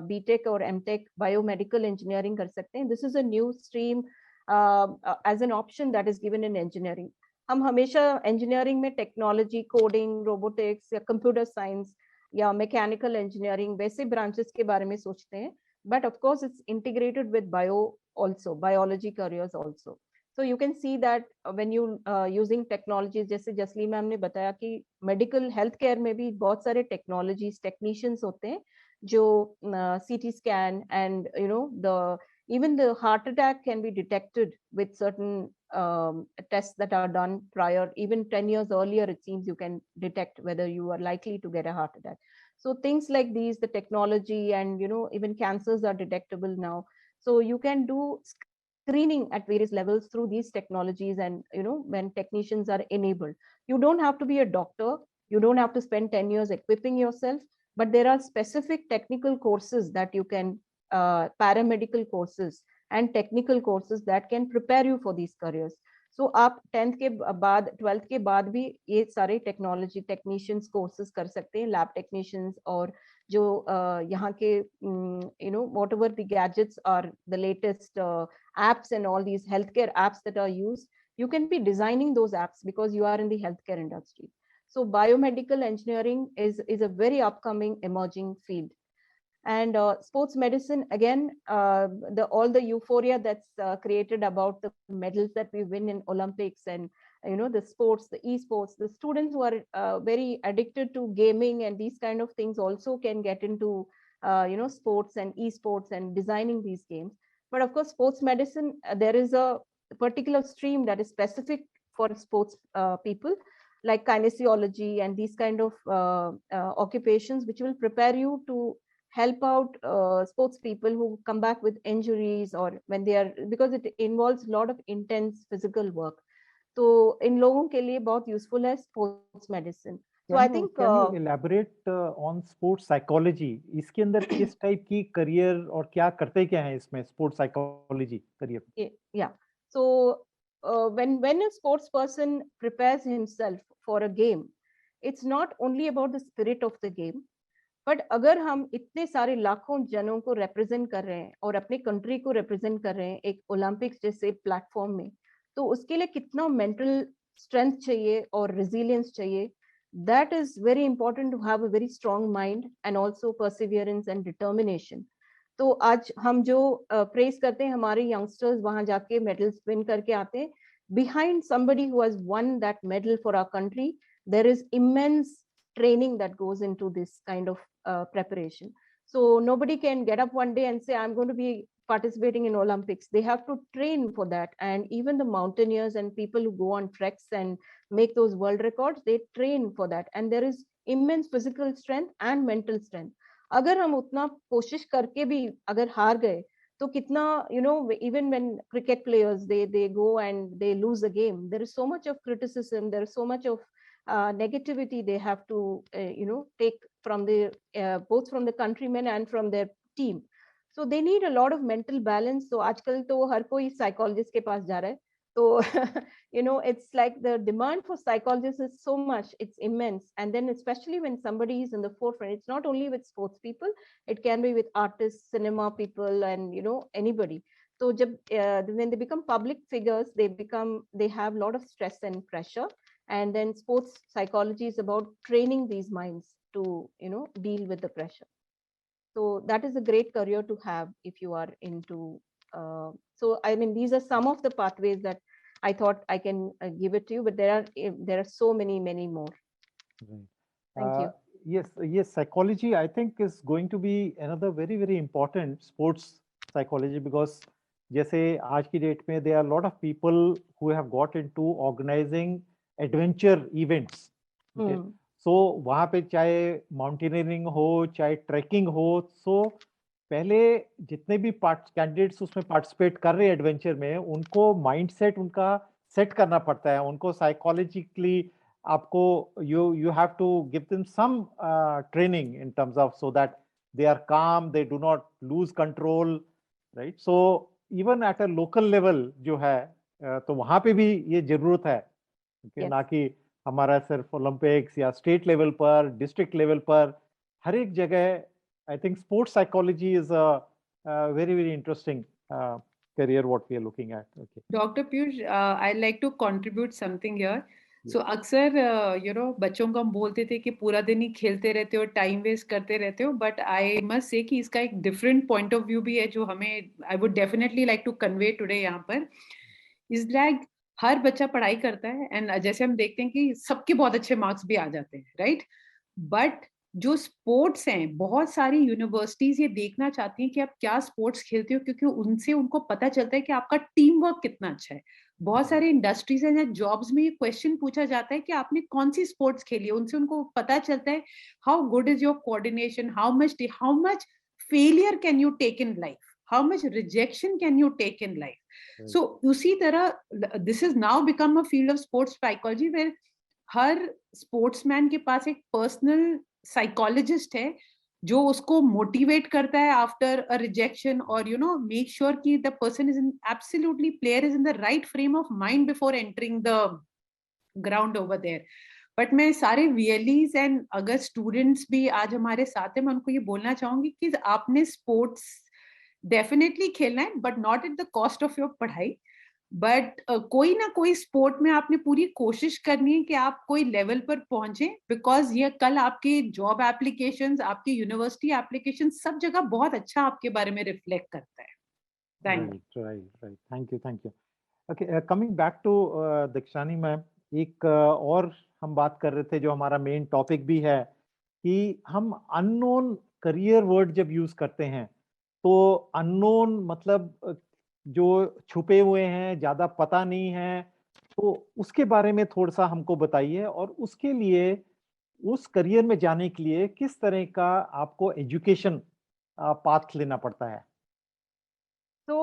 S3: BTech और MTech biomedical engineering कर सकते हैं. This is a new stream as an option that is given in engineering. हम हमेशा engineering में technology, coding, robotics या computer science या mechanical engineering वैसे branches के बारे में सोचते हैं. But of course, it's integrated with biology careers also. So you can see that when you using technologies, जैसे जसली मैम ने बताया कि medical healthcare में भी बहुत सारे technologies, technicians होते हैं जो CT scan and even the heart attack can be detected with certain tests that are done prior. Even 10 years earlier, it seems you can detect whether you are likely to get a heart attack. So things like these, the technology, and even cancers are detectable now. So you can do screening at various levels through these technologies, and when technicians are enabled, you don't have to be a doctor, you don't have to spend 10 years equipping yourself, but there are specific technical courses that you can paramedical courses and technical courses that can prepare you for these careers. So आप 10th के बाद 12th के बाद भी ये सारे technology technicians courses कर सकते हैं, lab technicians, और जो यहाँ के whatever the gadgets are, the latest apps and all these healthcare apps that are used, you can be designing those apps because you are in the healthcare industry. So biomedical engineering is a very upcoming emerging field. And sports medicine, again, all the euphoria that's created about the medals that we win in Olympics and the sports, the esports, the students who are very addicted to gaming and these kind of things also can get into sports and esports and designing these games. But of course, sports medicine, there is a particular stream that is specific for sports people, like kinesiology and these kind of occupations, which will prepare you to help out sports people who come back with injuries, or when they are, because it involves a lot of intense physical work. So in लोगों के लिए बहुत useful है sports medicine. So I think
S4: can you elaborate on sports psychology? इसके अंदर किस type की career और क्या करते क्या हैं इसमें sports psychology career?
S3: Yeah. So when a sports person prepares himself for a game, it's not only about the spirit of the game, but अगर हम इतने सारे लाखों जनों को रिप्रेजेंट कर रहे हैं और अपनी कंट्री को रिप्रेजेंट कर रहे हैं एक ओलंपिक्स जैसे प्लेटफॉर्म में, तो उसके लिए कितना मेंटल स्ट्रेंथ चाहिए और रेजिलियंस चाहिए. That is very important to have a very strong mind and also perseverance and determination. तो आज हम जो प्रेज करते हैं हमारे यंगस्टर्स वहां जाके मेडल्स विन करके आते हैं, behind somebody who has won that medal for our country, there is immense training that goes into this kind of preparation. So nobody can get up one day and say, I'm going to be participating in Olympics. They have to train for that. And even the mountaineers and people who go on treks and make those world records, they train for that. And there is immense physical strength and mental strength. अगर हम उतना कोशिश करके भी अगर हार गए तो कितना, even when cricket players, they go and they lose a game, there is so much of criticism, there is so much of negativity they have to take from the both from the countrymen and from their team. So they need a lot of mental balance. So आजकल तो हर कोई psychologist के पास जा रहा है. So it's like the demand for psychologists is so much, it's immense. And then especially when somebody is in the forefront, it's not only with sports people, it can be with artists, cinema people, and anybody. So when they become public figures, they have a lot of stress and pressure. And then sports psychology is about training these minds to, deal with the pressure. So that is a great career to have if you are into. So I mean, these are some of the pathways that I thought I can give it to you, but there are so many more.
S4: Right.
S3: Thank you.
S4: Yes, psychology I think is going to be another very, very important sports psychology, because जैसे आज की date में there are a lot of people who have got into organizing adventure events. Okay. So वहाँ पे चाहे mountaineering हो, चाहे trekking हो, so पहले जितने भी कैंडिडेट्स उसमें पार्टिसिपेट कर रहे हैं एडवेंचर में, उनको माइंडसेट उनका सेट करना पड़ता है, उनको साइकोलॉजिकली आपको you have to give them some training in terms of so that they are calm, they do not lose control, right? So even at a local level जो है तो वहाँ पे भी ये जरूरत है, okay? ना कि हमारा सिर्फ ओलंपिक्स या स्टेट लेवल पर, डिस्ट्रिक्ट लेवल पर, हर एक जगह I think sports psychology is a very, very interesting career what we are looking at. Okay.
S6: Dr. Piyush, I'd like to contribute something here. So अक्सर बच्चों को हम बोलते थे कि पूरा दिन ही खेलते रहते हो, टाइम वेस्ट करते रहते हो, बट आई मस्ट से कि इसका एक डिफरेंट पॉइंट ऑफ व्यू भी है जो हमें I would definitely like to convey today यहाँ पर. इज लाइक हर बच्चा पढ़ाई करता है एंड जैसे हम देखते हैं कि सबके बहुत अच्छे मार्क्स भी आ जाते हैं, राइट? बट जो स्पोर्ट्स हैं, बहुत सारी यूनिवर्सिटीज ये देखना चाहती हैं कि आप क्या स्पोर्ट्स खेलते हो, क्योंकि उनसे उनको पता चलता है कि आपका टीम वर्क कितना अच्छा है. बहुत सारे इंडस्ट्रीज हैं या जॉब्स में ये क्वेश्चन पूछा जाता है कि आपने कौन सी स्पोर्ट्स खेली है, उनसे उनको पता चलता है how good is your coordination, how much failure can you take in life, how much rejection can you take in life. So उसी तरह this is now become a field of sports psychology where हर sportsman के पास एक personal psychologist है जो उसको motivate करता है आफ्टर अ रिजेक्शन, और मेक श्योर कि the person is in absolutely player is in the right frame of mind before entering the ground over there. But मैं सारे वीएलईज एंड अगर स्टूडेंट्स भी आज हमारे साथ हैं, मैं उनको ये बोलना चाहूंगी कि आपने स्पोर्ट्स डेफिनेटली खेलना है, but not at the cost of your पढ़ाई. बट कोई ना कोई स्पोर्ट में आपने पूरी कोशिश करनी है कि आप कोई लेवल पर पहुंचे, बिकॉज ये कल आपके जॉब एप्लीकेशंस, आपके यूनिवर्सिटी एप्लीकेशन सब जगह बहुत अच्छा आपके बारे में रिफ्लेक्ट करता है. Thank you.
S4: Right. Thank you. Okay, coming back to Dikshani ma'am, एक और हम बात कर रहे थे जो हमारा मेन टॉपिक भी है कि हम अननोन करियर वर्ड जब यूज करते हैं तो अननोन मतलब जो छुपे हुए हैं, ज्यादा पता नहीं है, तो उसके बारे में थोड़ा सा हमको बताइए, और उसके लिए उस करियर में जाने के लिए किस तरह का आपको एजुकेशन पाथ लेना पड़ता है.
S3: So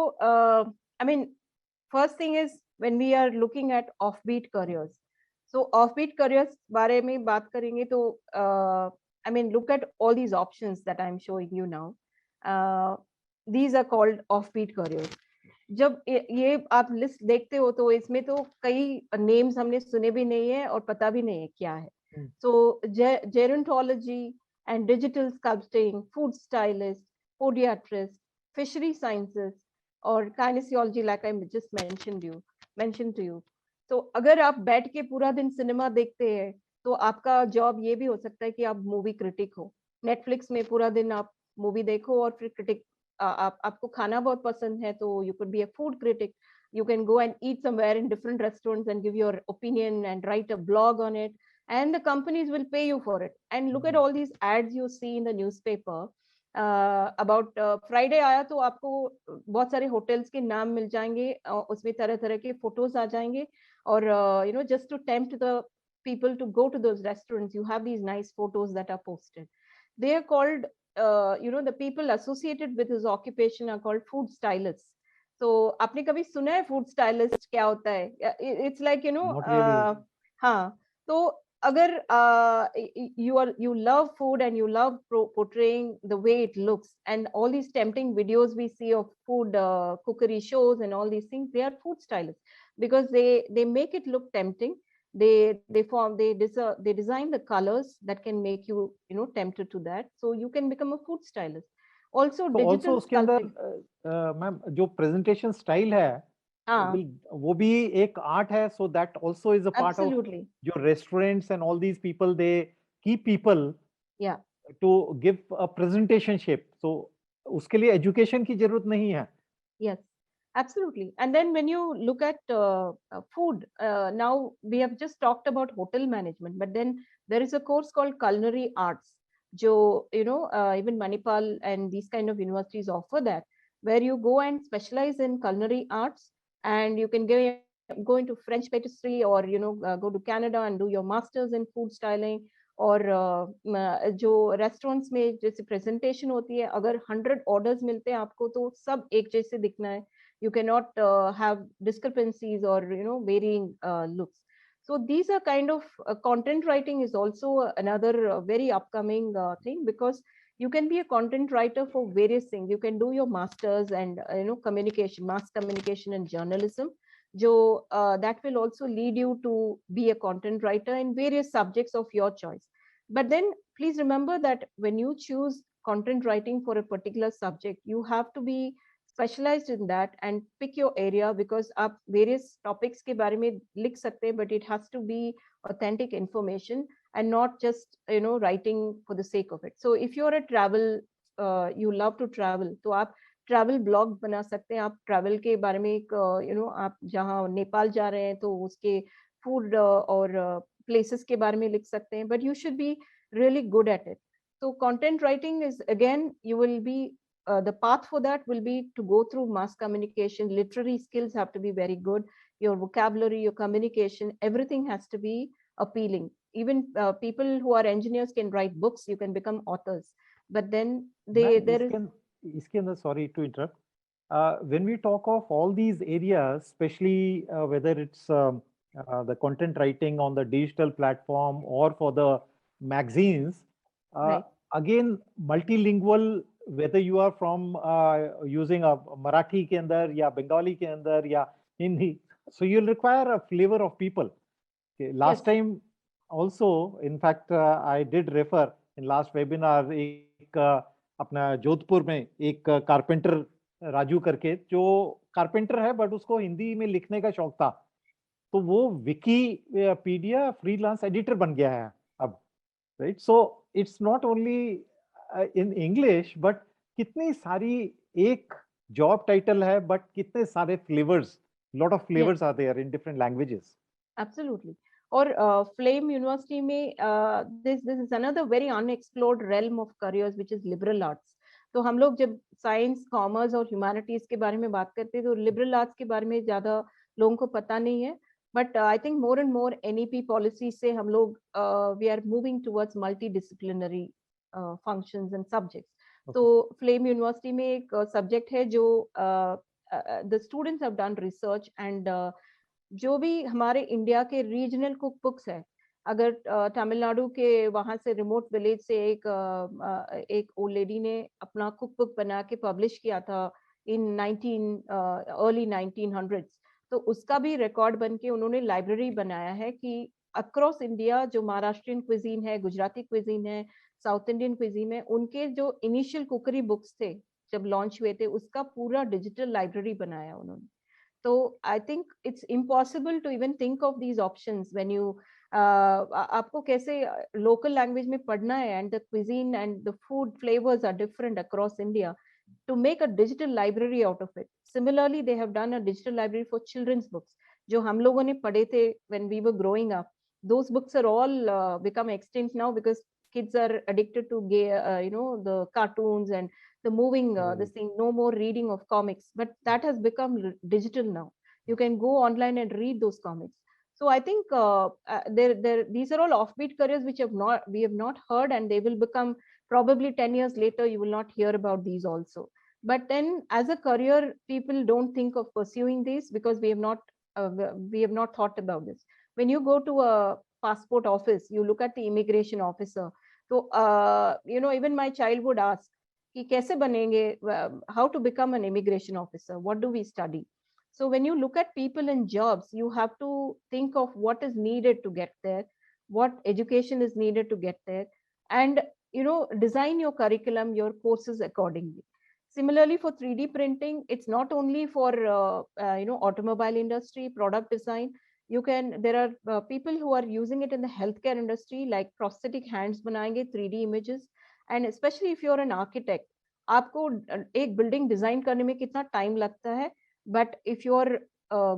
S3: I mean, first thing is when we are looking at offbeat careers, so offbeat careers बारे में बात करेंगे तो I mean, look at all these options that I'm showing you now. These are called offbeat careers. जब ये आप list देखते हो तो इसमें तो कई नेम्स हमने सुने भी नहीं है और पता भी नहीं है क्या है. So gerontology and digital sculpting, food stylist, podiatrist, fishery sciences और kinesiology, like I just mentioned to you. तो अगर आप बैठ के पूरा दिन सिनेमा देखते हैं तो आपका जॉब ये भी हो सकता है कि आप मूवी क्रिटिक हो. नेटफ्लिक्स में पूरा दिन आप मूवी देखो और फिर क्रिटिक, आपको खाना बहुत पसंद है तो you could be a food critic. You can go and eat somewhere in different restaurants and give your opinion and write a blog on it, and the companies will pay you for it. And look at all these ads you see in the newspaper about Friday आया तो आपको बहुत सारे hotels के नाम मिल जाएंगे, उसमें तरह तरह के photos आ जाएंगे, और just to tempt the people to go to those restaurants, you have these nice photos that are posted. They are called the people associated with his occupation are called food stylists. So आपने कभी सुना है food stylist क्या होता है? It's like
S4: Not really.
S3: हाँ, तो अगर you love food and you love portraying the way it looks, and all these tempting videos we see of food cookery shows and all these things, they are food stylists because they make it look tempting. They design the colors that can make you tempted to that, so you can become a food stylist. Also
S4: तो also
S3: digital
S4: उसके अंदर
S3: sculpting.
S4: Ma'am जो presentation style है
S3: हाँ,
S4: वो भी एक art है, so that also is a part of
S3: absolutely.
S4: जो restaurants and all these people they keep people
S3: Yeah.
S4: To give a presentation shape, so उसके लिए एजुकेशन की जरूरत नहीं है.
S3: Yes, absolutely. And then when you look at food, now we have just talked about hotel management, but then there is a course called culinary arts. Jo, even Manipal and these kind of universities offer that, where you go and specialize in culinary arts, and you can go into French patisserie, or go to Canada and do your masters in food styling. और जो restaurants में जैसे presentation होती है, अगर 100 orders मिलते हैं आपको तो सब एक जैसे दिखना है. You cannot have discrepancies or varying looks. So these are kind of content writing is also another very upcoming thing, because you can be a content writer for various things. You can do your masters and communication, mass communication and journalism. That will also lead you to be a content writer in various subjects of your choice. But then please remember that when you choose content writing for a particular subject, you have to be specialized in that and pick your area, because आप various topics के बारे में लिख सकते हैं, but it has to be authentic information and not just writing for the sake of it. So if you're a travel, you love to travel, तो आप travel blog बना सकते हैं. आप ट्रैवल के बारे में एक आप जहाँ नेपाल जा रहे हैं तो उसके फूड और प्लेसेस के बारे में लिख सकते हैं, but you should be really good at it. So content writing is, again, you will be the path for that will be to go through mass communication. Literary skills have to be very good. Your vocabulary, your communication, everything has to be appealing. Even people who are engineers can write books. You can become authors, but then
S4: ma'am
S3: there is
S4: इसके अंदर, sorry to interrupt, when we talk of all these areas, especially whether it's the content writing on the digital platform or for the magazines,
S3: right.
S4: again multilingual, whether you are from using a Marathi के अंदर या Bengali के अंदर या Hindi, so you'll require a flavor of people. Okay, last
S3: Yes.
S4: time also, in fact, I did refer in last webinar एक अपना जोधपुर में एक कारपेंटर राजू करके, जो कारपेंटर है बट उसको हिंदी में लिखने का शौक था, तो वो विकीपीडिया फ्रीलांस एडिटर बन गया है अब, right. So it's not only in English, but कितनी सारी एक जॉब टाइटल है बट कितने सारे flavours, lot of flavours are there in different languages.
S3: Absolutely. और Flame University में this is another very unexplored realm of careers, which is liberal arts. तो हम लोग जब साइंस, कॉमर्स और ह्यूमैनिटीज के बारे में बात करते हैं तो लिबरल आर्ट्स के बारे में ज्यादा लोगों को पता नहीं है. But I think more and more NEP policy से हम लोग we are moving towards multi disciplinary functions and subjects. तो फ्लेम यूनिवर्सिटी में एक सब्जेक्ट है जो the students have done research, and जो भी हमारे इंडिया के रीजनल कुक बुक्स है, अगर तमिलनाडु के वहां से रिमोट विलेज से एक ओल्ड लेडी ने अपना कुक बुक बना के पब्लिश किया था इन अर्ली 1900s, तो उसका भी रिकॉर्ड बन के उन्होंने लाइब्रेरी बनाया है कि अक्रॉस इंडिया जो महाराष्ट्रियन क्विजीन है, गुजराती क्विजीन है, साउथ इंडियन क्विजीन है, उनके जो इनिशियल कुकरी बुक्स थे जब लॉन्च हुए थे, उसका पूरा डिजिटल लाइब्रेरी बनाया उन्होंने. So I think it's impossible to even think of these options when you आपको कैसे local language में पढ़ना है, and the cuisine and the food flavors are different across India, to make a digital library out of it. Similarly, they have done a digital library for children's books जो हम लोगों ने पढ़े थे when we were growing up. Those books are all become extinct now because kids are addicted to the cartoons and the moving this thing. No more reading of comics, but that has become digital now. You can go online and read those comics. So I think these are all offbeat careers which we have not heard, and they will become probably 10 years later. You will not hear about these also. But then, as a career, people don't think of pursuing these because we have not thought about this. When you go to a passport office, you look at the immigration officer. So even my child would ask कि कैसे बनेंगे, how to become an immigration officer, what do we study? So when you look at people in jobs, you have to think of what is needed to get there, what education is needed to get there, and design your curriculum, your courses accordingly. Similarly, for 3D printing, it's not only for automobile industry, product design. There are people who are using it in the healthcare industry, like prosthetic hands बनाएंगे 3D images, and especially if you're an architect, आपको एक building design करने में कितना time लगता है, but if you're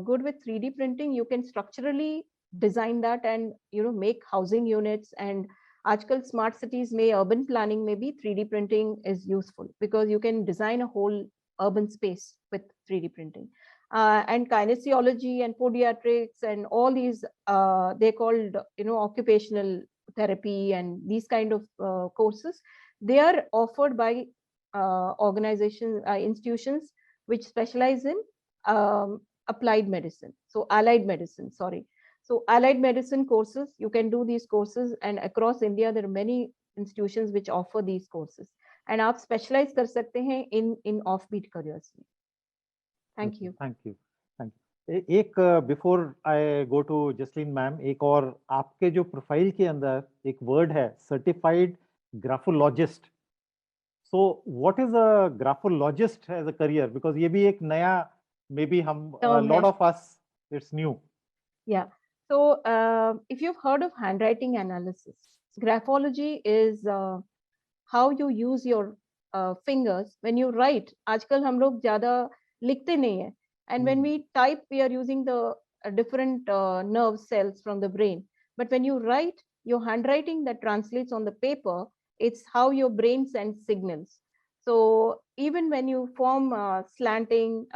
S3: good with 3D printing, you can structurally design that and make housing units. And आजकल smart cities में urban planning में भी 3D printing is useful because you can design a whole urban space with 3D printing. And kinesiology and podiatrics and all these, they're called occupational therapy and these kind of courses. They are offered by organizations, institutions which specialize in applied medicine. So allied medicine, sorry. So allied medicine courses, you can do these courses, and across India there are many institutions which offer these courses. And आप specialize कर सकते हैं in offbeat careers. Thank you.
S4: Thank you. Thank you. एक before I go to Jasleen ma'am, एक और आपके जो profile के अंदर एक वर्ड है certified graphologist. So what is a graphologist as a career? Because ये भी एक नया, maybe हम a lot of us, it's new.
S3: Yeah. So if you've heard of handwriting analysis, graphology is how you use your fingers when you write. आजकल हम लोग ज़्यादा लिखते नहीं हैं, and when we type, we are using the different nerve cells from the brain. But when you write, your handwriting that translates on the paper, it's how your brain sends signals. So even when you form slanting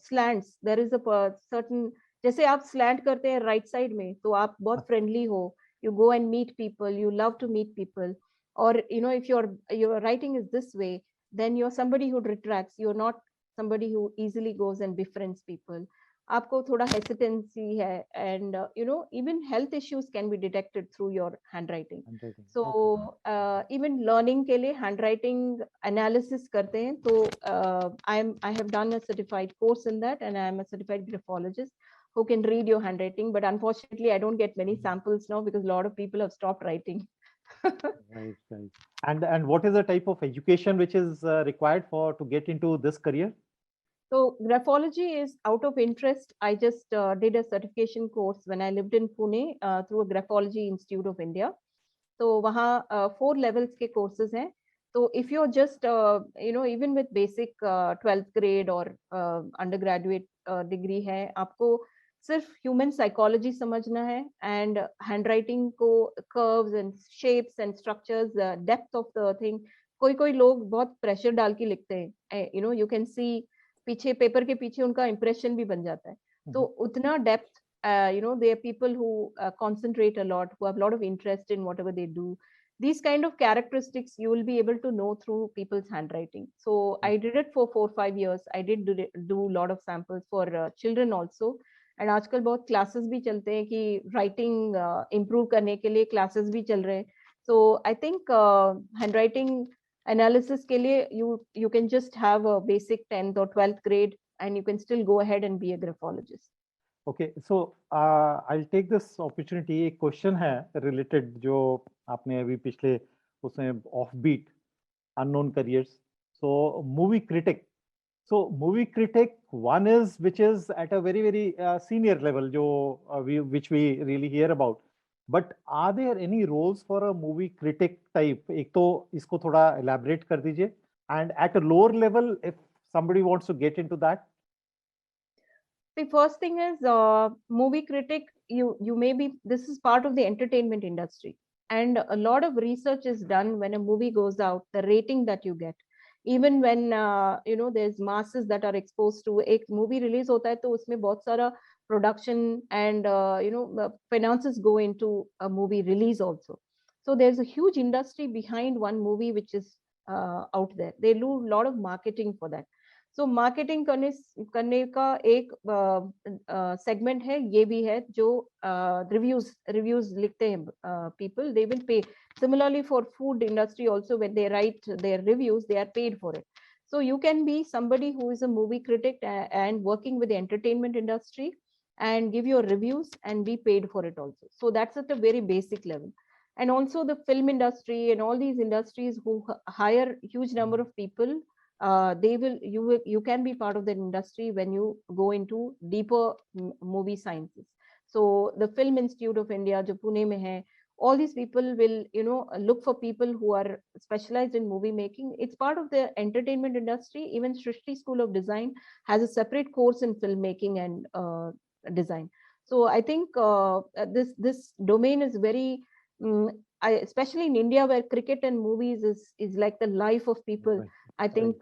S3: slants, there is a certain, जैसे आप slant करते हैं right side में, तो आप बहुत friendly हो, you go and meet people, you love to meet people. Or if your writing is this way, then you're somebody who retracts. You're not somebody who easily goes and befriends people. आपको थोड़ा hesitancy है, and even health issues can be detected through your handwriting. So even learning के लिए handwriting analysis करते हैं. तो I have done a certified course in that, and I am a certified graphologist who can read your handwriting. But unfortunately, I don't get many samples now because a lot of people have stopped writing.
S4: Right. And what is the type of education which is required to get into this career?
S3: So graphology is out of interest. I just did a certification course when I lived in Pune through a Graphology Institute of India. So वहाँ 4 levels के courses हैं. So if you're just even with basic 12th grade or undergraduate degree है, आपको सिर्फ human psychology समझना है, and handwriting को curves and shapes and structures, depth of the thing. कोई लोग बहुत pressure डाल के लिखते हैं. You can see पीछे पेपर के पीछे उनका impression भी बन जाता है. तो उतना depth, there are people who concentrate a lot, who have a lot of interest in whatever they do. These kind of characteristics you will be able to know through people's handwriting. So I did it for 4-5 years. I did do a lot of samples for children also. And आजकल बहुत classes भी चलते हैं कि writing improve करने के लिए classes भी चल रहे हैं. So I think handwriting analysis के लिए you can just have a basic 10th or 12th grade, and you can still go ahead and be a graphologist.
S4: Okay, so I'll take this opportunity. एक question है related जो आपने अभी पिछले उसमें offbeat unknown careers. So movie critic. So movie critic, one is which is at a very senior level जो which we really hear about. But are there any roles for a movie critic type? एक तो इसको थोड़ा elaborate कर दीजिए. And at a lower level, if somebody wants to get into that.
S3: The first thing is movie critic. You may be, this is part of the entertainment industry, and a lot of research is done when a movie goes out, the rating that you get. Even when there's masses that are exposed to एक movie release होता है, तो उसमें बहुत सारा production and finances go into a movie release also. So there's a huge industry behind one movie which is out there. They do a lot of marketing for that. So marketing करने का एक segment है, ये भी है जो reviews लिखते हैं people, they will pay. Similarly for food industry also, when they write their reviews, they are paid for it. So you can be somebody who is a movie critic and working with the entertainment industry and give your reviews and be paid for it also. So that's at a very basic level. and also the film industry and all these industries who hire huge number of people, you can be part of that industry when you go into deeper movie sciences. So the Film Institute of India, jo Pune mein hai, all these people will look for people who are specialized in movie making. It's part of the entertainment industry. Even Srishti School of Design has a separate course in filmmaking and design. So I think this domain is very especially in India, where cricket and movies is like the life of people.
S4: Right.
S3: I think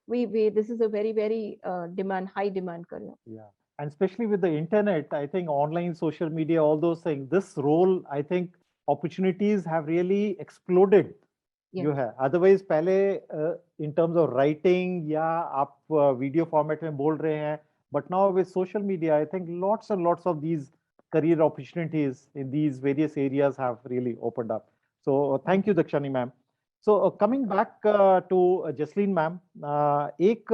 S3: we this is a very high demand career.
S4: Yeah, and especially with the internet, I think online, social media, all those things, this role, I think opportunities have really exploded. You
S3: Yes.
S4: have otherwise पहले in terms of writing या आप video format में बोल रहे हैं, but now with social media, I think lots and lots of these career opportunities in these various areas have really opened up. So thank you, Dakshani ma'am. So coming back to Jasleen ma'am, एक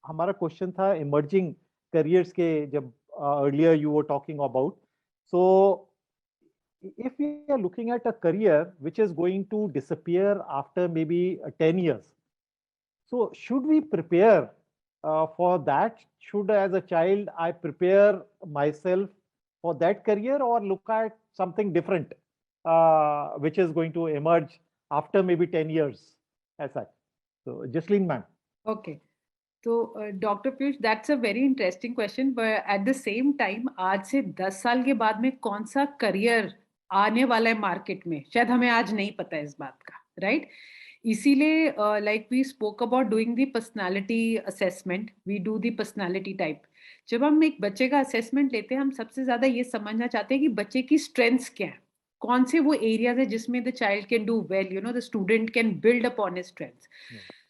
S4: हमारा question था emerging careers के जब earlier you were talking about. So if we are looking at a career which is going to disappear after maybe 10 years, so should we prepare for that? Should, as a child, I prepare myself for that career, or look at something different which is going to emerge after maybe 10 years as such? So Jasleen ma'am.
S6: Okay. So, Dr. Piyush, that's a very interesting question. But at the same time, आज से 10 साल के बाद में कौन सा career आने वाला है मार्केट में, शायद हमें आज नहीं पता है इस बात का, राइट? इसीलिए like we spoke about doing the personality assessment, we do the personality type. जब हम एक बच्चे का असेसमेंट लेते हैं, हम सबसे ज्यादा ये समझना चाहते हैं कि बच्चे की स्ट्रेंथ्स क्या है, कौन से वो एरियाज है जिसमें the child can do well, the student can build upon his strengths.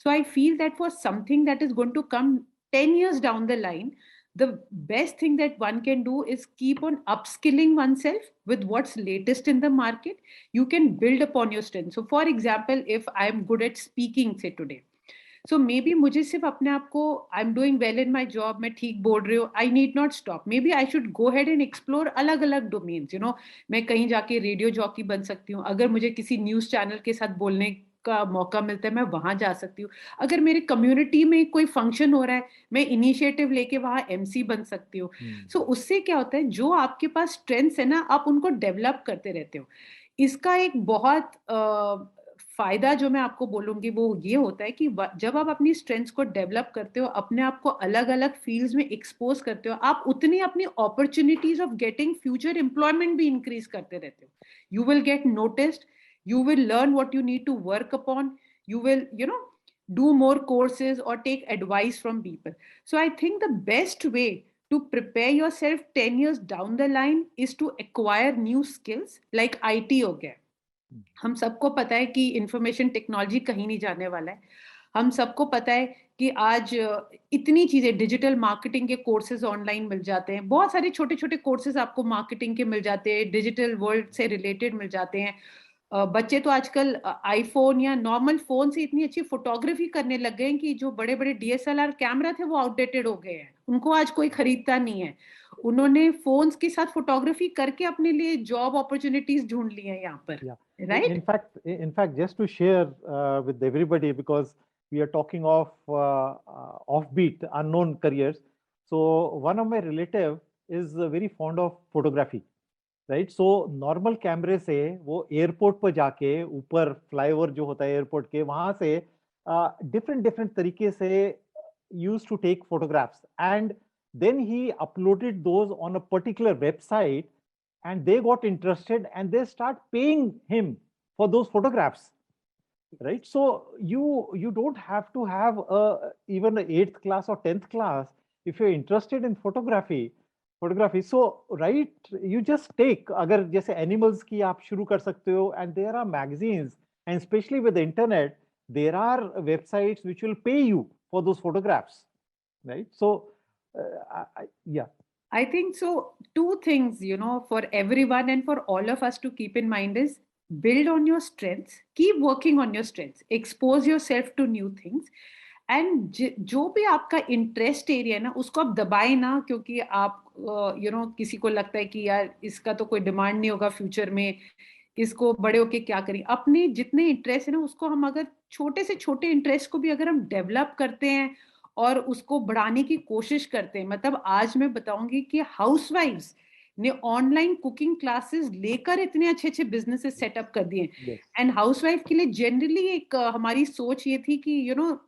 S6: So I feel that for something that is going to come 10 years down the line, the best thing that one can do is keep on upskilling oneself with what's latest in the market. You can build upon your strength. So for example, if I'm good at speaking, say today, so maybe मुझे सिर्फ अपने आप को I'm doing well in my job, मैं ठीक बोल रही हूँ, I need not stop. Maybe I should go ahead and explore अलग अलग domains. मैं कहीं जाके रेडियो जॉकी बन सकती हूँ. अगर मुझे किसी न्यूज चैनल के साथ बोलने का मौका मिलता है, मैं वहां जा सकती हूँ. अगर मेरे कम्युनिटी में कोई फंक्शन हो रहा है, मैं इनिशिएटिव लेके वहां एमसी बन सकती हूँ. सो उससे क्या होता है, जो आपके पास स्ट्रेंथ्स है ना, आप उनको डेवलप करते रहते हो. इसका एक बहुत फायदा जो मैं आपको बोलूंगी वो ये होता है कि जब आप अपनी स्ट्रेंथ्स को डेवलप करते हो, अपने आप को अलग अलग फील्ड्स में एक्सपोज करते हो, आप उतनी अपनी opportunities of getting future employment भी इंक्रीज करते रहते हो. You will get noticed, you will learn what you need to work upon, you will do more courses or take advice from people. So I think the best way to prepare yourself 10 years down the line is to acquire new skills like IT हो गया. हम सबको पता है कि information technology कहीं नहीं जाने वाला है. हम सबको पता है कि आज इतनी चीजें, डिजिटल मार्केटिंग के कोर्सेज ऑनलाइन मिल जाते हैं, बहुत सारे छोटे छोटे कोर्सेज आपको मार्केटिंग के मिल जाते हैं, डिजिटल वर्ल्ड से रिलेटेड मिल जाते हैं. बच्चे तो आजकल आईफोन या नॉर्मल फोन से इतनी अच्छी फोटोग्राफी करने लग गए हैं कि जो बड़े बड़े डीएसएलआर कैमरा थे वो आउटडेटेड हो गए हैं, उनको आज कोई खरीदता नहीं है. उन्होंने फोन्स के साथ फोटोग्राफी करके अपने लिए जॉब अपॉर्चुनिटीज ढूंढ ली हैं यहाँ पर, right?
S4: In fact, just to share with everybody, because we are talking of offbeat, unknown careers. So one of my relative is very fond of photography. Right. So normal कैमरे से वो airport पर जाके, ऊपर फ्लाईओवर जो होता है airport के, वहां से डिफरेंट तरीके से used to take photographs, and then he uploaded those on a particular website, and they got interested and they start paying him for those photographs, right? So you don't have to have even an 8th class or 10th class if you're interested in photography. So right, you just take, अगर जैसे animals की आप शुरू कर सकते हो, and there are magazines, and especially with the internet there are websites which will pay you for those photographs, right? So
S6: I think so. Two things, for everyone and for all of us to keep in mind is, build on your strengths, keep working on your strengths, expose yourself to new things, and जो भी आपका interest area है ना, उसको आप दबाए ना, क्योंकि आप किसी को लगता है कि यार इसका तो कोई डिमांड नहीं होगा फ्यूचर में, इसको बड़े होके क्या करें, अपने जितने इंटरेस्ट है ना उसको हम अगर छोटे से छोटे इंटरेस्ट को भी अगर हम डेवलप करते हैं और उसको बढ़ाने की कोशिश करते हैं, मतलब आज मैं बताऊंगी कि हाउसवाइफ्स ने ऑनलाइन कुकिंग क्लासेस लेकर इतने अच्छे अच्छे बिजनेसेस सेटअप कर दिए।
S4: Yes.
S6: एंड हाउसवाइफ के लिए जनरली एक हमारी सोच ये थी कि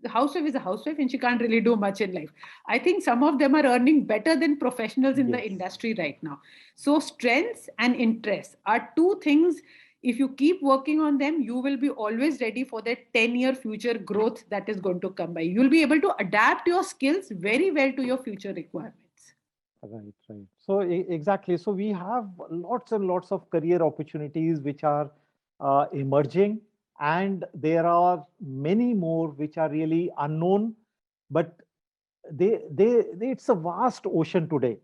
S6: the housewife is a housewife and she can't really do much in life. I think some of them are earning better than professionals in the
S4: Yes.
S6: industry right now. So strengths and interests are two things. If you keep working on them, you will be always ready for that 10-year future growth that is going to come by. You'll be able to adapt your skills very well to your future requirements.
S4: Right, right. So exactly. So we have lots and lots of career opportunities which are emerging, and there are many more which are really unknown. But it's a vast ocean today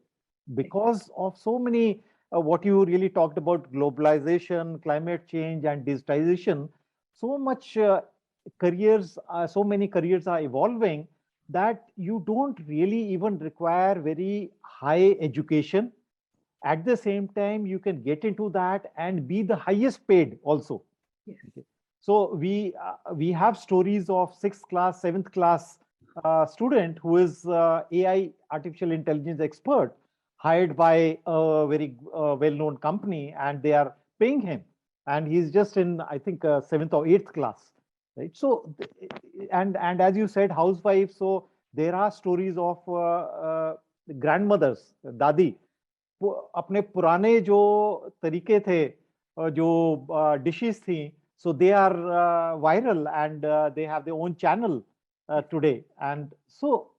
S4: because of so many. What you really talked about: globalization, climate change, and digitization. So much so many careers are evolving that you don't really even require very high education. At the same time, you can get into that and be the highest paid also.
S6: Yes.
S4: Okay. So we have stories of sixth class, seventh class student who is AI, artificial intelligence expert, hired by a very well-known company, and they are paying him, and he's just in, I think, seventh or eighth class, right? So, and as you said, housewife. So there are stories of grandmothers, dadi, अपने पुराने जो तरीके थे, जो dishes थी, so they are viral, and they have their own channel today. And so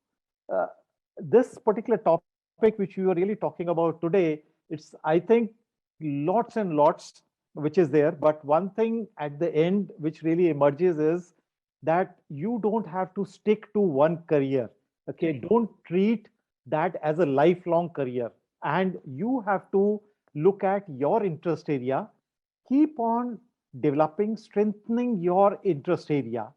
S4: this particular topic which we were really talking about today, it's, I think, lots and lots which is there. But one thing at the end which really emerges is that you don't have to stick to one career. Okay,
S6: Right.
S4: don't treat that as a lifelong career, and you have to look at your interest area, keep on developing, strengthening your interest area.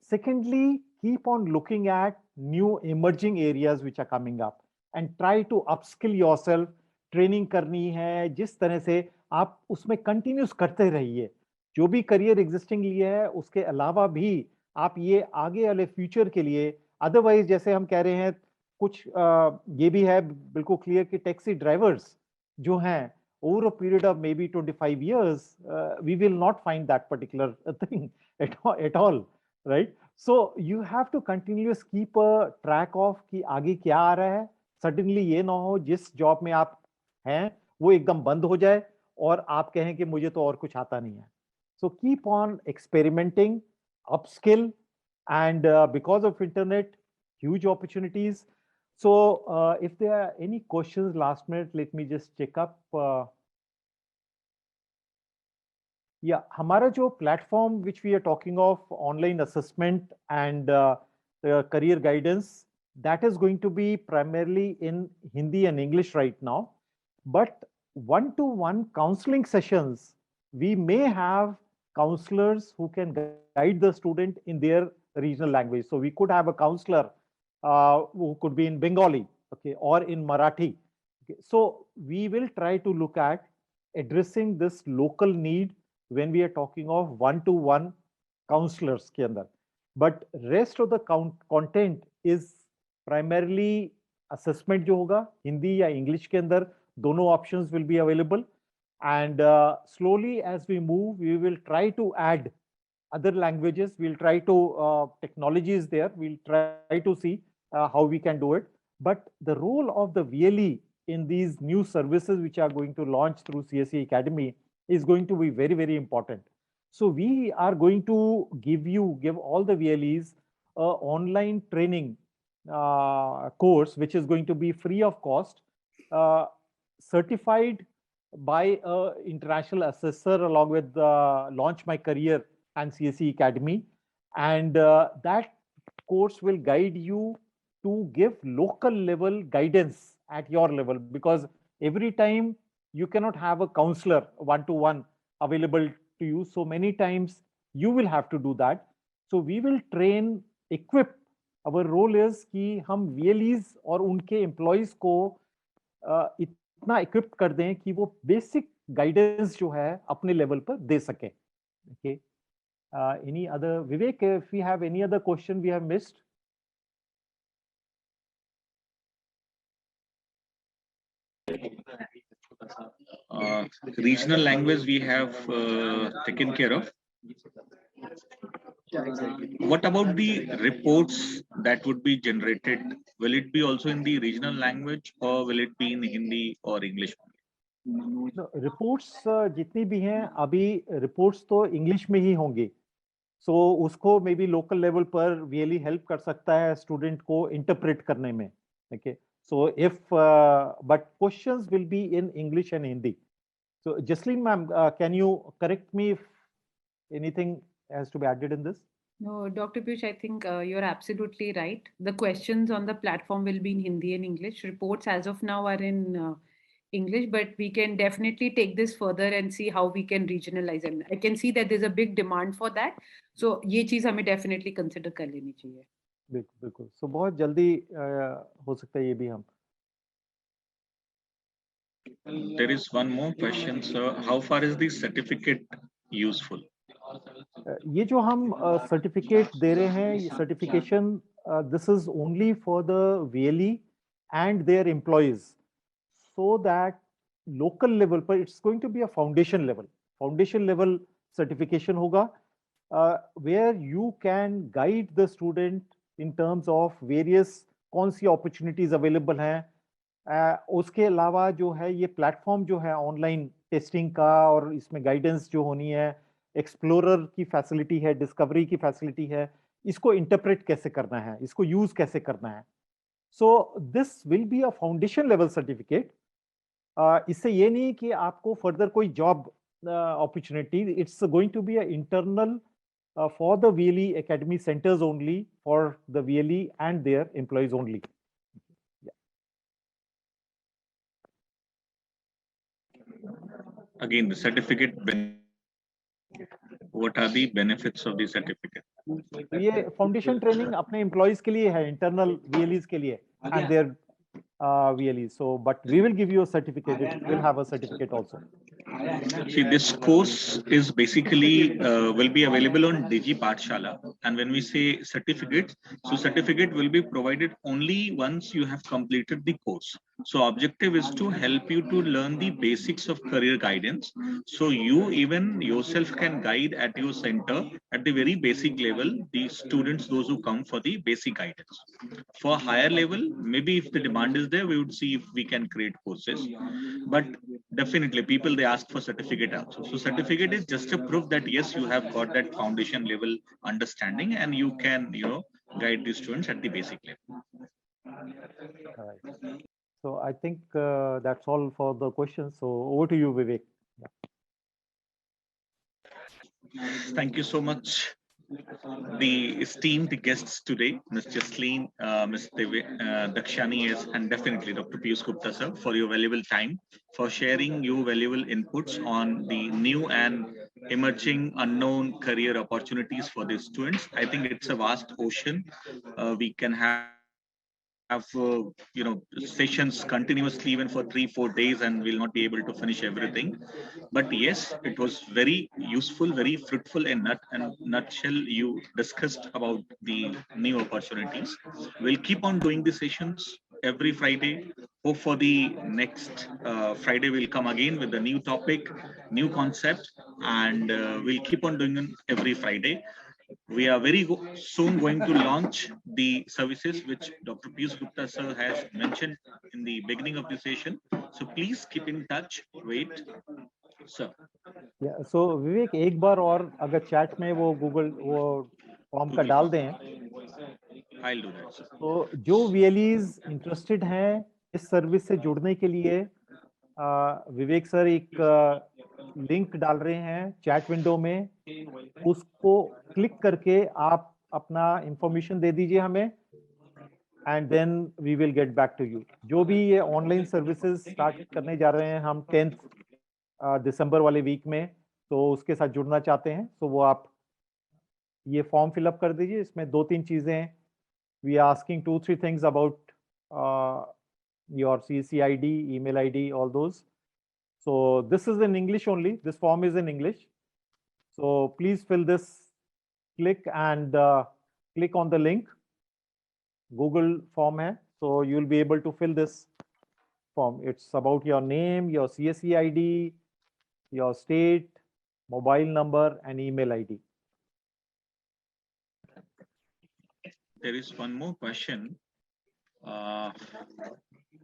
S4: Secondly, keep on looking at new emerging areas which are coming up and try to upskill yourself. Training करनी है, जिस तरह से आप उसमें continuous करते रहिए। जो भी करियर एग्जिस्टिंग लिए है उसके अलावा भी आप ये आगे वाले फ्यूचर के लिए, अदरवाइज जैसे हम कह रहे हैं, कुछ ये भी है बिल्कुल क्लियर कि टैक्सी ड्राइवर्स जो हैं, over a period of maybe 25 years, we will not find that particular thing at all, right? So you have to continuously keep a track of कि आगे क्या आ रहा है. Suddenly ये ना हो जिस जॉब में आप हैं वो एकदम बंद हो जाए और आप कहें कि मुझे तो और कुछ आता नहीं है. So keep on experimenting, upskill, and because of internet, huge opportunities. So if there are any questions last minute, let me just check up. Yeah, हमारा जो platform which we are talking of, online assessment and career guidance, that is going to be primarily in Hindi and English right now. But one-to-one counseling sessions, we may have counselors who can guide the student in their regional language. So we could have a counselor who could be in Bengali, okay, or in Marathi. Okay. So we will try to look at addressing this local need when we are talking of one-to-one counselors के अंदर. But rest of the content is primarily assessment जो होगा हिंदी या English के अंदर, दोनों options will be available. And slowly as we move, we will try to add other languages. We'll try to technologies there. We'll try to see how we can do it. But the role of the VLE in these new services which are going to launch through CSE Academy is going to be very, very important. So we are going to give all the VLEs a online training course, which is going to be free of cost, certified by an international assessor along with Launch My Career and CSE Academy. And that course will guide you to give local level guidance at your level, because every time you cannot have a counselor one-to-one available to you. So many times you will have to do that. So we will train, equip. Our role is कि हम VLEs और उनके employees को इतना equipped कर दें कि वो basic गाइडेंस जो है अपने लेवल पर दे सकें. Okay. Any other, Vivek, if we have any other question we have missed?
S1: Regional language we have taken care of. What about the reports that would be generated? Will it be also in the regional language or will it be in Hindi or English?
S4: No, reports जितनी भी हैं अभी reports तो English में ही होंगी. So उसको may be local level पर really help कर सकता है स्टूडेंट को इंटरप्रेट करने में. Okay. So if but questions will be in English and Hindi. So Jasleen ma'am, can you correct me if anything has to be added in this?
S6: No, Dr. Piyush, I think you're absolutely right. The questions on the platform will be in Hindi and English. Reports as of now are in English, but we can definitely take this further and see how we can regionalize. And I can see that there's a big demand for that. So ये चीज हमें definitely consider कर लेनी चाहिए.
S4: बिल्कुल बिल्कुल. So बहुत जल्दी हो सकता है ये भी हम.
S1: There is one more question, sir. How far is the certificate useful?
S4: ये जो हम सर्टिफिकेट दे रहे हैं, ये certification this is only for the VLE and their employees, so that local level पर it's going to be a foundation level certification होगा, where you can guide the student in terms of various कौन सी opportunities available हैं. उसके अलावा जो है ये प्लेटफॉर्म जो है ऑनलाइन टेस्टिंग का, और इसमें गाइडेंस जो होनी है, एक्सप्लोरर की फैसिलिटी है, डिस्कवरी की फैसिलिटी है, इसको इंटरप्रेट कैसे करना है, इसको यूज कैसे करना है. So this will be a foundation level certificate. इससे ये नहीं कि आपको फर्दर कोई job opportunity, it's going to be a internal for the VLE Academy centers only, for the VLE and their employees only.
S1: Again, the certificate, what are the benefits of the certificate?
S4: ये foundation training अपने employees के लिए है, internal VLEs के लिए and their VLEs. So but we will give you a certificate. It will have a certificate also.
S1: See, this course is basically will be available on Digi Pathshala, and when we say certificates, so certificate will be provided only once you have completed the course. So objective is to help you to learn the basics of career guidance, so you even yourself can guide at your center at the very basic level the students, those who come for the basic guidance. For higher level, maybe if the demand is there, we would see if we can create courses, but definitely people, they ask for certificate also. So certificate is just a proof that yes, you have got that foundation level understanding and you can, guide the students at the basic level.
S4: All right. So I think that's all for the questions. So over to you, Vivek.
S1: Thank you so much, the esteemed guests today, Ms. Jasleen, Ms. Dakshani, and definitely Dr. Piyush Gupta sir, for your valuable time, for sharing your valuable inputs on the new and emerging unknown career opportunities for the students. I think it's a vast ocean. We can have sessions continuously even for 3-4 days and we'll not be able to finish everything, but yes, it was very useful, very fruitful. In nutshell, you discussed about the new opportunities. We'll keep on doing the sessions every Friday. Hope for the next Friday we'll come again with a new topic, new concept, and we'll keep on doing it every Friday. We are very soon going to launch the services which Dr. Piyush Gupta sir has mentioned in the beginning of the session. So please keep in touch. Wait, sir.
S4: Yeah, so Vivek, एक बार और अगर chat में वो Google वो form का डाल दें,
S1: I'll do that, sir.
S4: तो जो VLEs इंटरेस्टेड हैं इस सर्विस से जुड़ने के लिए, विवेक सर एक लिंक डाल रहे हैं चैट विंडो में, उसको क्लिक करके आप अपना इंफॉर्मेशन दे दीजिए हमें, and then we will get back to you. जो भी ये ऑनलाइन सर्विसेज स्टार्ट करने जा रहे हैं हम 10th दिसंबर वाले वीक में, तो उसके साथ जुड़ना चाहते हैं, तो वो आप ये फॉर्म फिलअप कर दीजिए. इसमें 2-3 चीजें हैं. We are asking 2-3 things about your CSC ID, email ID, all those. So this is in English only. This form is in English. So please fill this, click and click on the link. Google form hai. So you'll be able to fill this form. It's about your name, your CSE ID, your state, mobile number and email ID.
S1: There is one more question.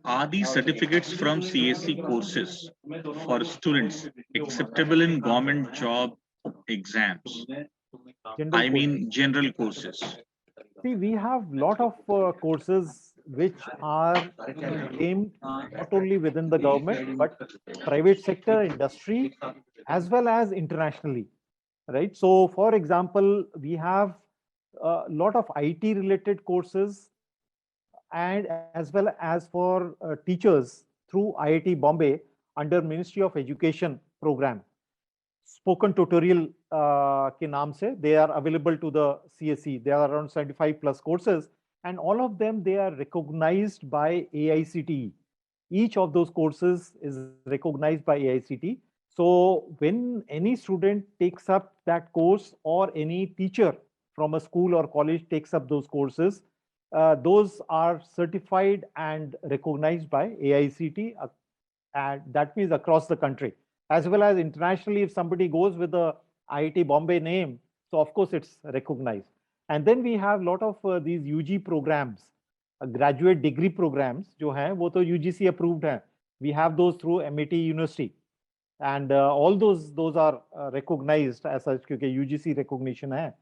S1: Are these certificates from CSE courses for students acceptable in government job exams? I mean, general courses.
S4: See, we have lot of courses which are aimed not only within the government, but private sector, industry, as well as internationally, right? So, for example, we have a lot of IT related courses and as well as for teachers through IIT Bombay under Ministry of Education program. Spoken tutorial ke naam se, they are available to the CSE. There are around 75 plus courses and all of them, they are recognized by AICTE. Each of those courses is recognized by AICTE. So when any student takes up that course or any teacher from a school or college takes up those courses, those are certified and recognized by AICTE, and that means across the country. As well as internationally, if somebody goes with the IIT Bombay name, so of course it's recognized. And then we have a lot of these UG programs, graduate degree programs, jo hain, wo to UGC approved hai. We have those through MIT University. And all those are recognized as such, because UGC recognition hai.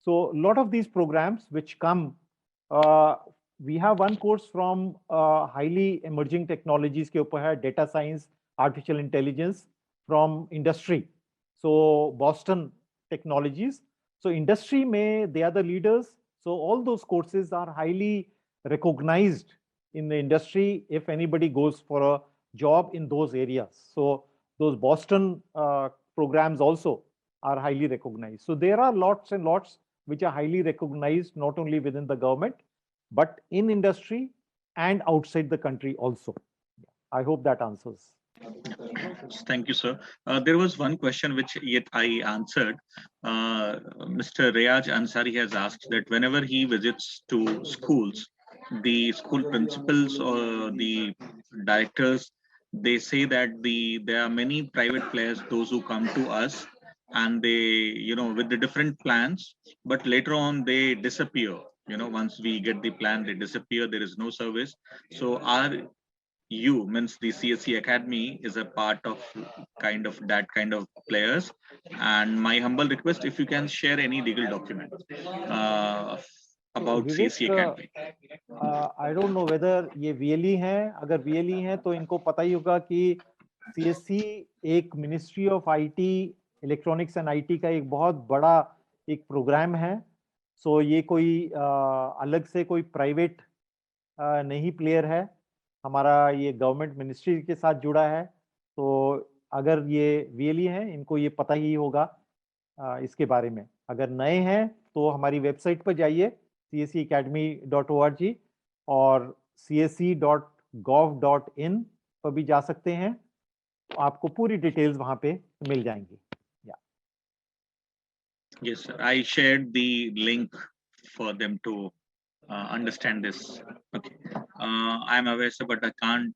S4: So a lot of these programs which come, we have one course from highly emerging technologies ke upar hai, data science, artificial intelligence from industry. So Boston Technologies. So industry mein, they are the leaders. So all those courses are highly recognized in the industry if anybody goes for a job in those areas. So those Boston programs also are highly recognized. So there are lots and lots which are highly recognized, not only within the government, but in industry and outside the country also. I hope that answers.
S1: Thank you, sir. There was one question which yet I answered. Mr. Rayaj Ansari has asked that whenever he visits to schools, the school principals or the directors, they say that there are many private players, those who come to us and they, with the different plans, but later on they disappear. Once we get the plan, they disappear. There is no service. So you means the CSE Academy is a part of that kind of players, and my humble request, if you can share any legal document about
S4: Vivek,
S1: CSE Academy.
S4: I don't know whether ये VLE हैं. अगर VLE हैं तो इनको पता ही होगा कि CSE एक Ministry of IT, Electronics and IT का एक बहुत बड़ा एक प्रोग्राम है. So ये कोई अलग से कोई प्राइवेट नहीं प्लेयर है. हमारा ये गवर्नमेंट मिनिस्ट्री के साथ जुड़ा है. तो अगर ये VLE हैं, इनको ये पता ही होगा इसके बारे में. अगर नए हैं तो हमारी वेबसाइट पर जाइए csecacademy.org और csc.gov.in पर भी जा सकते हैं. आपको पूरी डिटेल्स वहां पे मिल जाएंगी.
S1: Yes, sir. I shared the link for them to understand this. Okay. I'm aware, sir, but I can't.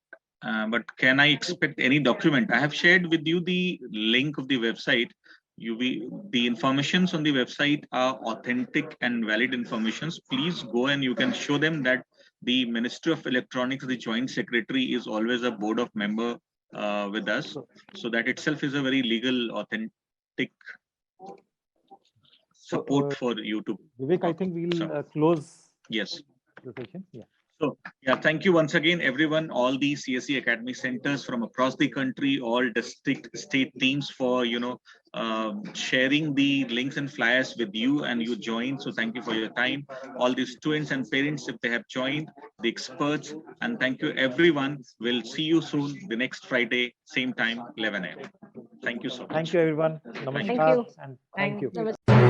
S1: But can I expect any document? I have shared with you the link of the website. The informations on the website are authentic and valid informations. Please go and you can show them that the Ministry of Electronics, the Joint Secretary, is always a board of member with us. So that itself is a very legal, authentic support for you to.
S4: Vivek, I think we'll close.
S1: Yes.
S4: The session. Yeah.
S1: So, yeah, thank you once again, everyone, all the CSE Academy centers from across the country, all district, state teams for, sharing the links and flyers with you, and you joined. So thank you for your time. All the students and parents, if they have joined, the experts, and thank you, everyone. We'll see you soon, the next Friday, same time, 11 a.m. Thank you so much.
S4: Thank you, everyone. Namaskar.
S3: Thank you.
S4: And thank you.
S3: Namaste.